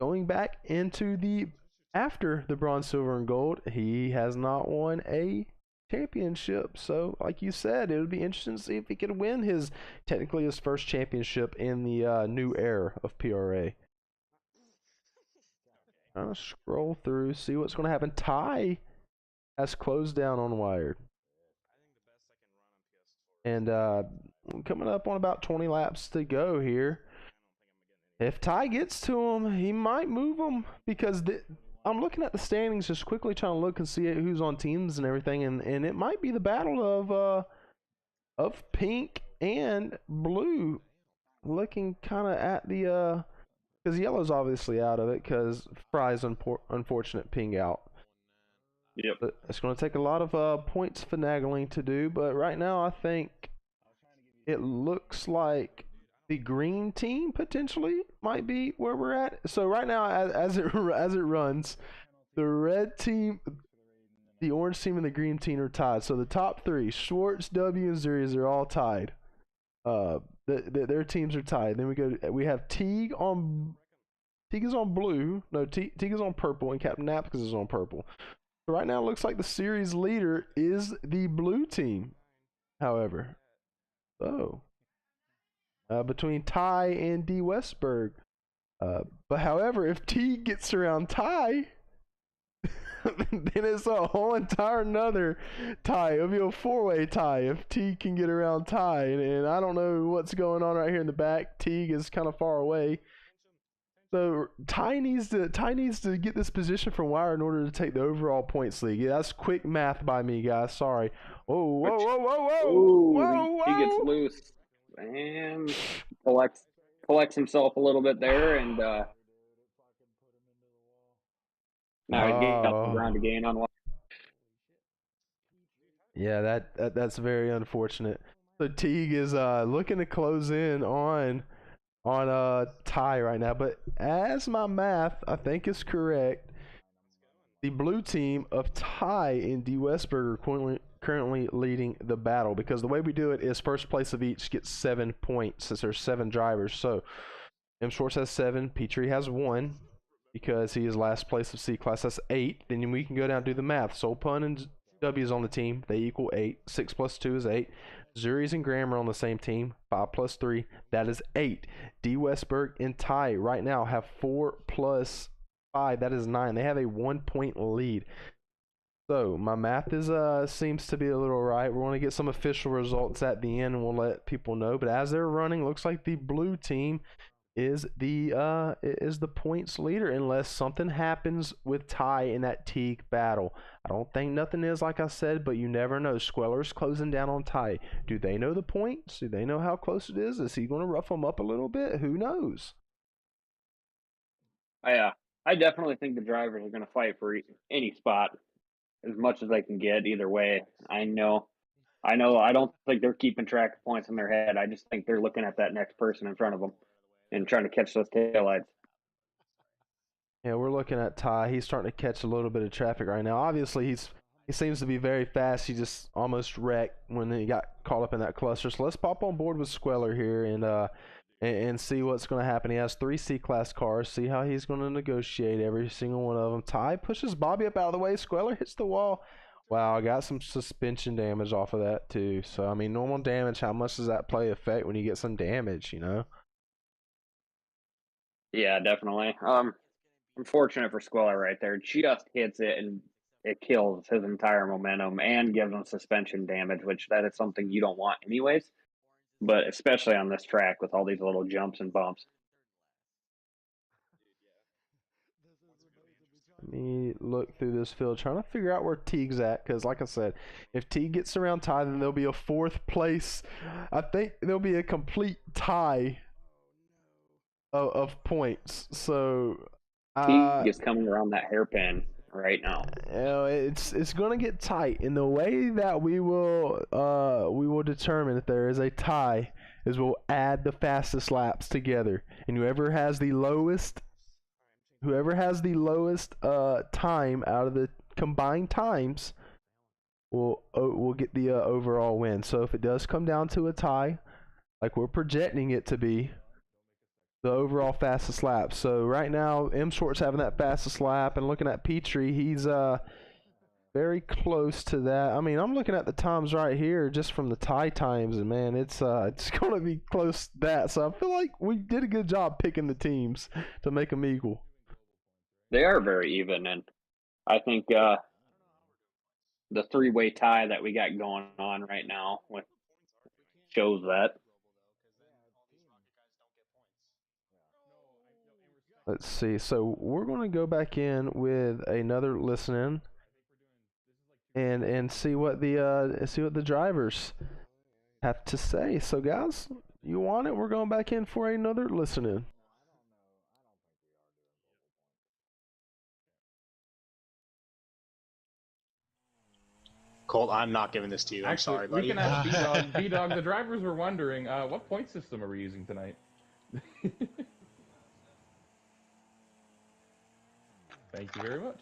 Speaker 1: going back into the after the bronze, silver, and gold, he has not won a championship. So, like you said, it would be interesting to see if he could win technically his first championship in the new era of PRA. Trying to scroll through, see what's going to happen. Ty has closed down on Wired. And coming up on about 20 laps to go here. If Ty gets to him, he might move him because I'm looking at the standings, just quickly trying to look and see who's on teams and everything, and it might be the battle of pink and blue. Looking kind of at the because yellow's obviously out of it because Fry's unfortunate ping out.
Speaker 2: Yep.
Speaker 1: But it's going to take a lot of points finagling to do, but right now I think it looks like the green team potentially might be where we're at. So right now, as it runs, the red team, the orange team, and the green team are tied. So the top 3, Schwartz, W, and Zuri's, are all tied. Their teams are tied. Then we have Teague is on blue. No, Teague is on purple, and Captain Napkins is on purple. So right now, it looks like the series leader is the blue team. However, between Ty and D. Westberg. But however, if T gets around Ty, then it's a whole entire another tie. It'll be a 4-way tie if T can get around Ty. And I don't know what's going on right here in the back. Teague is kind of far away. So Ty needs to get this position from Wire in order to take the overall points league. Yeah, that's quick math by me, guys. Sorry. Whoa, whoa, whoa, whoa, whoa,
Speaker 2: Ooh,
Speaker 1: whoa, whoa.
Speaker 2: He gets loose and collects himself a little bit there, and now he's getting up the ground again on one.
Speaker 1: Yeah, that's very unfortunate. So Teague is looking to close in on Ty right now, but as my math I think is correct, the blue team of Ty and D. Westberg are currently leading the battle, because the way we do it is first place of each gets 7 points since there's 7 drivers. So M. Schwartz has 7, Petrie has 1 because he is last place of C class. That's 8. Then we can go down and do the math. Soul Pun and W is on the team. They equal 8. 6 plus 2 is 8. Zuri's and Graham are on the same team. 5 plus 3, that is 8. D. Westberg and Ty right now have 4 plus 5, that is 9. They have a 1-point lead. So my math is seems to be a little right. We're going to get some official results at the end, and we'll let people know. But as they're running, looks like the blue team is the points leader, unless something happens with Ty in that Teague battle. I don't think nothing is, like I said, but you never know. Squeller's closing down on Ty. Do they know the points? Do they know how close it is? Is he going to rough them up a little bit? Who knows?
Speaker 2: I definitely think the drivers are going to fight for any spot as much as they can get either way. I know. I don't think they're keeping track of points in their head. I just think they're looking at that next person in front of them and trying to catch those taillights.
Speaker 1: Yeah, we're looking at Ty. He's starting to catch a little bit of traffic right now. Obviously, he seems to be very fast. He just almost wrecked when he got caught up in that cluster. So let's pop on board with Squeller here and see what's going to happen. He has 3 C-Class cars. See how he's going to negotiate every single one of them. Ty pushes Bobby up out of the way. Squeller hits the wall. Wow, I got some suspension damage off of that too. So, I mean, normal damage, how much does that play affect when you get some damage, you know?
Speaker 2: Yeah, definitely. Unfortunate for Squeller right there. Just hits it and it kills his entire momentum and gives him suspension damage, which that is something you don't want anyways. But especially on this track with all these little jumps and bumps.
Speaker 1: Let me look through this field, trying to figure out where Teague's at, because like I said, if Teague gets around Ty, then there'll be a 4th place. I think there'll be a complete tie of points. So
Speaker 2: Teague is coming around that hairpin right now.
Speaker 1: it's gonna get tight, and the way that we will determine if there is a tie is we'll add the fastest laps together, and whoever has the lowest time out of the combined times will get the overall win. So if it does come down to a tie, like we're projecting it to be, the overall fastest lap. So right now, M Short's having that fastest lap, and looking at Petrie, he's very close to that. I mean, I'm looking at the times right here, just from the tie times, and man, it's gonna be close to that. So I feel like we did a good job picking the teams to make them equal.
Speaker 2: They are very even, and I think the 3-way tie that we got going on right now shows that.
Speaker 1: Let's see. So we're going to go back in with another listen and see what the drivers have to say. So guys, you want it? We're going back in for another listen in.
Speaker 6: Colt, I'm not giving this to you. I'm
Speaker 3: Actually,
Speaker 6: sorry, buddy.
Speaker 3: we can ask B-Dog. The drivers were wondering, what point system are we using tonight? Thank you very much.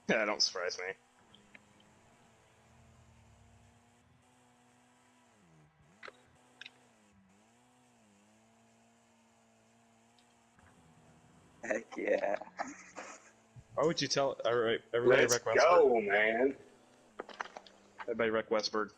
Speaker 7: Yeah, don't surprise me.
Speaker 9: Heck yeah.
Speaker 7: Why would you tell everybody
Speaker 6: Let's
Speaker 7: wreck Westford?
Speaker 6: go, man.
Speaker 7: Everybody wreck Westford.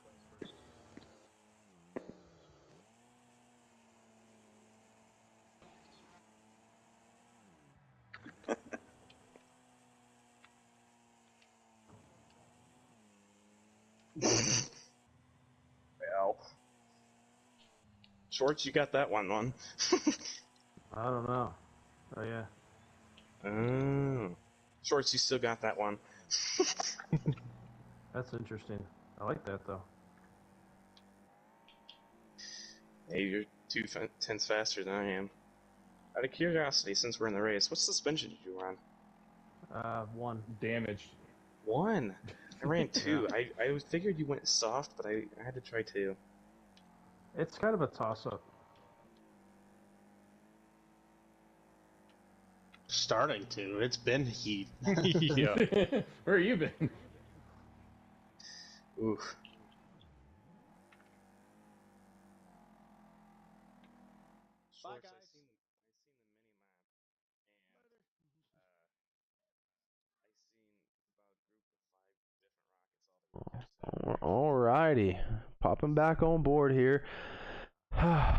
Speaker 7: Well, Shorts, you got that one.
Speaker 10: I don't know. Oh yeah.
Speaker 7: Shorts, you still got that one.
Speaker 10: That's interesting. I like that though.
Speaker 7: Hey, you're 2 tenths faster than I am. Out of curiosity, since we're in the race, what suspension did you run?
Speaker 10: 1.
Speaker 3: Damaged.
Speaker 7: 1. I ran 2. I figured you went soft, but I had to try 2.
Speaker 10: It's kind of a toss-up.
Speaker 6: Starting to. It's been heat.
Speaker 3: Yeah. Where have you been?
Speaker 7: Oof. Bye, guys. I seen the mini-map, and I seen about a group of 5 different rockets all
Speaker 1: Alrighty, popping back on board here.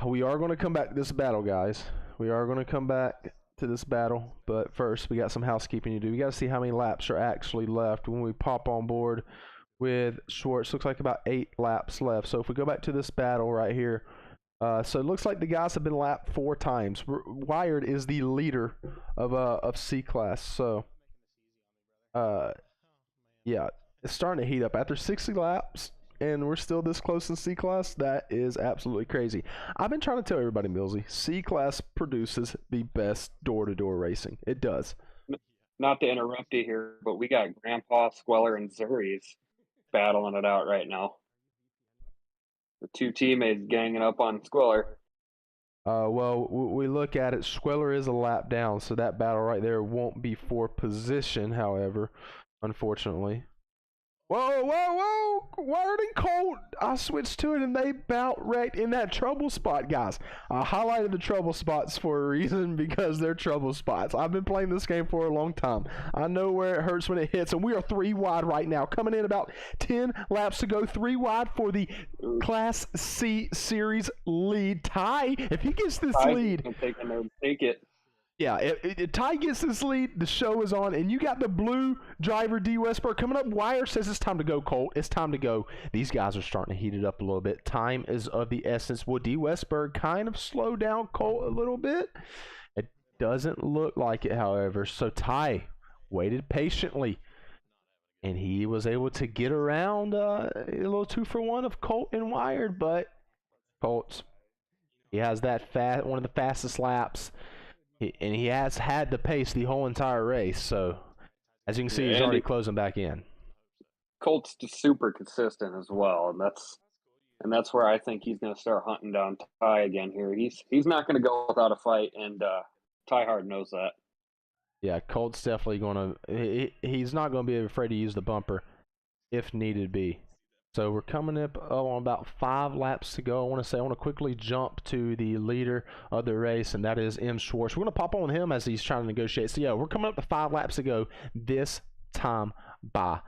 Speaker 1: We are going to come back to this battle, guys. We are going to come back to this battle, but first we got some housekeeping to do. We got to see how many laps are actually left when we pop on board with Schwartz. Looks like about 8 laps left. So if we go back to this battle right here, so it looks like the guys have been lapped 4 times. Wired is the leader of C class. So yeah, it's starting to heat up after 60 laps. And we're still this close in C class. That is absolutely crazy. I've been trying to tell everybody, Millsy, C class produces the best door-to-door racing. It does.
Speaker 2: Not to interrupt you here, but we got Grandpa, Squeller, and Zuri's battling it out right now. The 2 teammates ganging up on Squeller.
Speaker 1: Well, we look at it. Squeller is a lap down, so that battle right there won't be for position, however, unfortunately. Whoa, whoa, whoa! Wired and Colt! I switched to it and they bout wrecked in that trouble spot, guys. I highlighted the trouble spots for a reason because they're trouble spots. I've been playing this game for a long time. I know where it hurts when it hits, and we are 3 wide right now. Coming in about 10 laps to go. 3 wide for the Class C Series lead. Ty, if he gets this lead...
Speaker 2: Take it.
Speaker 1: Yeah, if Ty gets this lead, the show is on, and you got the blue driver, D. Westberg, coming up. Wire says it's time to go, Colt. It's time to go. These guys are starting to heat it up a little bit. Time is of the essence. Will D. Westberg kind of slow down Colt a little bit? It doesn't look like it, however. So Ty waited patiently, and he was able to get around a little 2-for-1 of Colt and Wired, but Colt's, he has that one of the fastest laps. And he has had the pace the whole entire race, so as you can see, he's already closing back in.
Speaker 2: Colt's just super consistent as well, and that's where I think he's going to start hunting down Ty again here. He's not going to go without a fight, and Ty Hard knows that.
Speaker 1: Yeah, Colt's definitely going to. He's not going to be afraid to use the bumper if needed be. So we're coming up on about 5 laps to go. I want to quickly jump to the leader of the race, and that is M. Schwartz. We're going to pop on him as he's trying to negotiate. So, yeah, we're coming up to 5 laps to go this time by.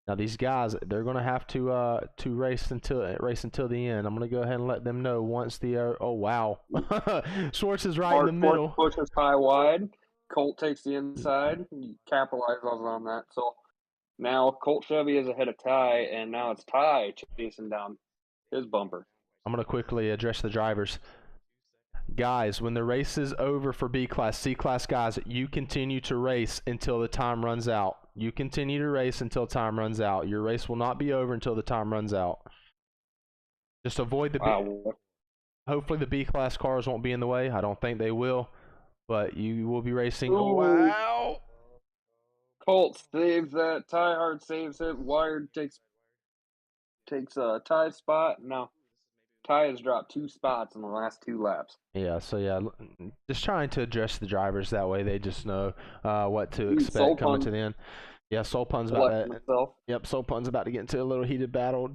Speaker 1: Now, these guys, they're going to have to race until the end. I'm going to go ahead and let them know once the oh, wow. Schwartz is right in the middle.
Speaker 2: Pushes Ty wide. Colt takes the inside. He capitalizes on that. So, now Colt Chevy is ahead of Ty, and now it's Ty chasing down his bumper.
Speaker 1: I'm going to quickly address the drivers. Guys, when the race is over for B-Class, C-Class guys, you continue to race until the time runs out. You continue to race until time runs out. Your race will not be over until the time runs out. Just avoid the hopefully the B-Class cars won't be in the way. I don't think they will, but you will be racing.
Speaker 2: Ooh.
Speaker 1: Wow!
Speaker 2: Colt saves that. Ty Hard saves it. Wired takes Ty's spot. Now, Ty has dropped 2 spots in the last 2 laps.
Speaker 1: Yeah, so yeah, just trying to address the drivers that way they just know what to expect coming to the end. Yeah, Soul Pun's about to. Yep, Soul Pun's about to get into a little heated battle.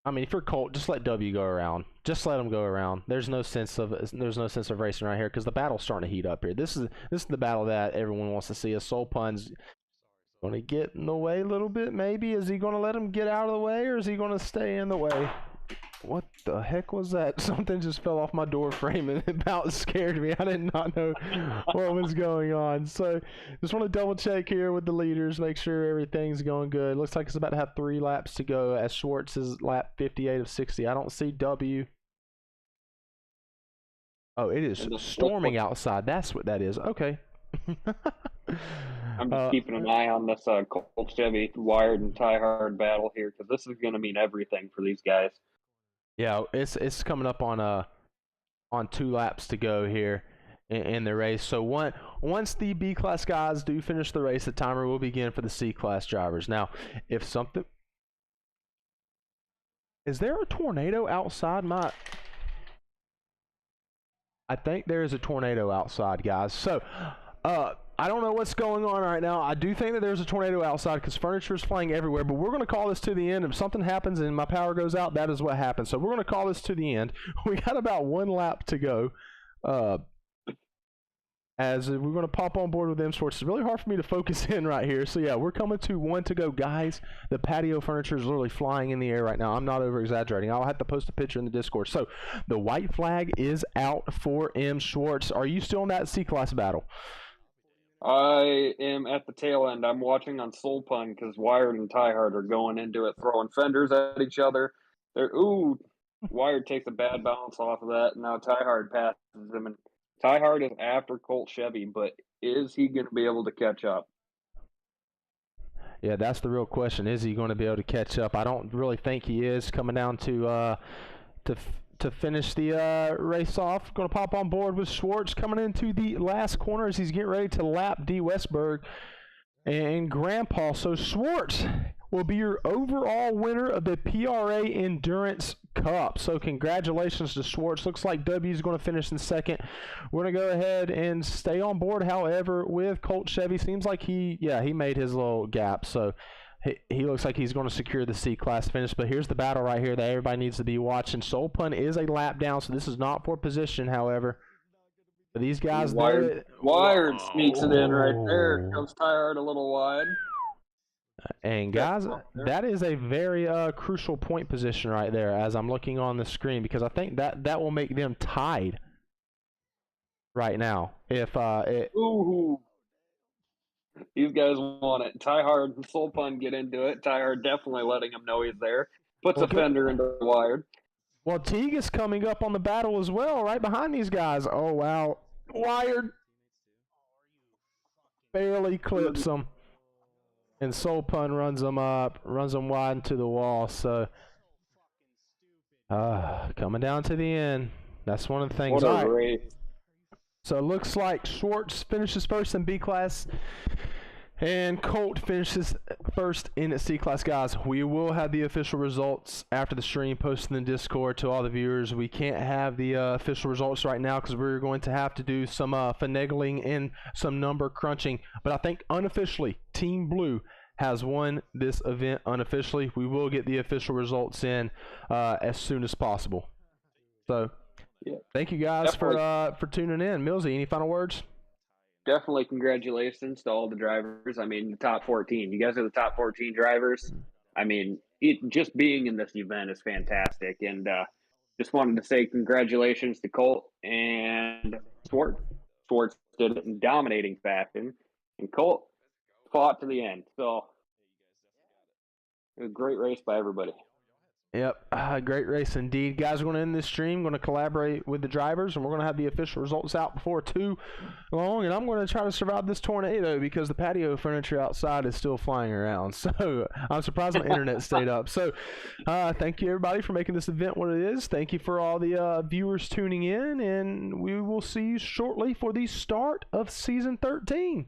Speaker 1: I mean, if you're Colt, just let W go around. Just let him go around. There's no sense of racing right here because the battle's starting to heat up here. This is the battle that everyone wants to see. A Soul Pun's going to get in the way a little bit, maybe. Is he going to let him get out of the way, or is he going to stay in the way? What the heck was that? Something just fell off my door frame and it about scared me. I did not know what was going on. So just want to double check here with the leaders, make sure everything's going good. Looks like it's about to have 3 laps to go as Schwartz is lap 58 of 60. I don't see W. Oh, it is storming outside. That's what that is. Okay.
Speaker 2: I'm just keeping an eye on this Colt Chevy Wired and Ty Hard battle here because this is going to mean everything for these guys.
Speaker 1: Yeah, it's coming up on 2 laps to go here in the race. So once the B-Class guys do finish the race, the timer will begin for the C-Class drivers. Now, if something... Is there a tornado outside my... I think there is a tornado outside, guys. So, I don't know what's going on right now. I do think that there's a tornado outside because furniture is flying everywhere, but we're going to call this to the end. If something happens and my power goes out, that is what happens. So we're going to call this to the end. We got about 1 lap to go. As we're going to pop on board with them Schwartz. It's really hard for me to focus in right here. So yeah, we're coming to 1 to go, guys. The patio furniture is literally flying in the air right now. I'm not over exaggerating. I'll have to post a picture in the Discord. So the white flag is out for M. Schwartz. Are you still in that C-Class battle?
Speaker 2: I am at the tail end. I'm watching on Soul Pun because Wired and Ty Hard are going into it, throwing fenders at each other. Wired takes a bad bounce off of that. And now Ty Hard passes him, and Ty Hard is after Colt Chevy, but is he going to be able to catch up?
Speaker 1: Yeah, that's the real question. Is he going to be able to catch up? I don't really think he is. Coming down to finish the race off. Going to pop on board with Schwartz coming into the last corner as he's getting ready to lap D. Westberg and Grandpa. So Schwartz, will be your overall winner of the PRA Endurance Cup. So congratulations to Schwartz. Looks like W is going to finish in second. We're going to go ahead and stay on board, however, with Colt Chevy. Seems like he made his little gap. So he looks like he's going to secure the C-Class finish. But here's the battle right here that everybody needs to be watching. Soul Pun is a lap down, so this is not for position, however. But these guys...
Speaker 2: Wired sneaks it in right there. Comes tired a little wide.
Speaker 1: And guys, that is a very crucial point position right there as I'm looking on the screen, because I think that will make them tied right now. If
Speaker 2: Ooh. These guys want it. Ty Hard and Soul Pun get into it. Ty Hard definitely letting him know he's there. Puts a fender into Wired.
Speaker 1: Well, Teague is coming up on the battle as well, right behind these guys. Oh, wow. Wired barely clips them. And Soul Pun runs them wide into the wall. So, coming down to the end. That's one of the things.
Speaker 2: What a race.
Speaker 1: So, it looks like Schwartz finishes first in B-Class. And Colt finishes first in C-Class. Guys, we will have the official results after the stream posted in the Discord to all the viewers. We can't have the official results right now because we're going to have to do some finagling and some number crunching. But I think unofficially, Team Blue has won this event unofficially. We will get the official results in as soon as possible. So, thank you guys for tuning in. Millsy, any final words?
Speaker 2: Definitely congratulations to all the drivers. I mean, the top 14. You guys are the top 14 drivers. I mean, just being in this event is fantastic. And just wanted to say congratulations to Colt and Schwartz. Schwartz did it in dominating fashion, and Colt fought to the end. So, it was a great race by everybody.
Speaker 1: Yep, great race indeed. Guys, we're going to end this stream, going to collaborate with the drivers, and we're going to have the official results out before too long, and I'm going to try to survive this tornado because the patio furniture outside is still flying around, so I'm surprised my internet stayed up. So thank you, everybody, for making this event what it is. Thank you for all the viewers tuning in, and we will see you shortly for the start of Season 13.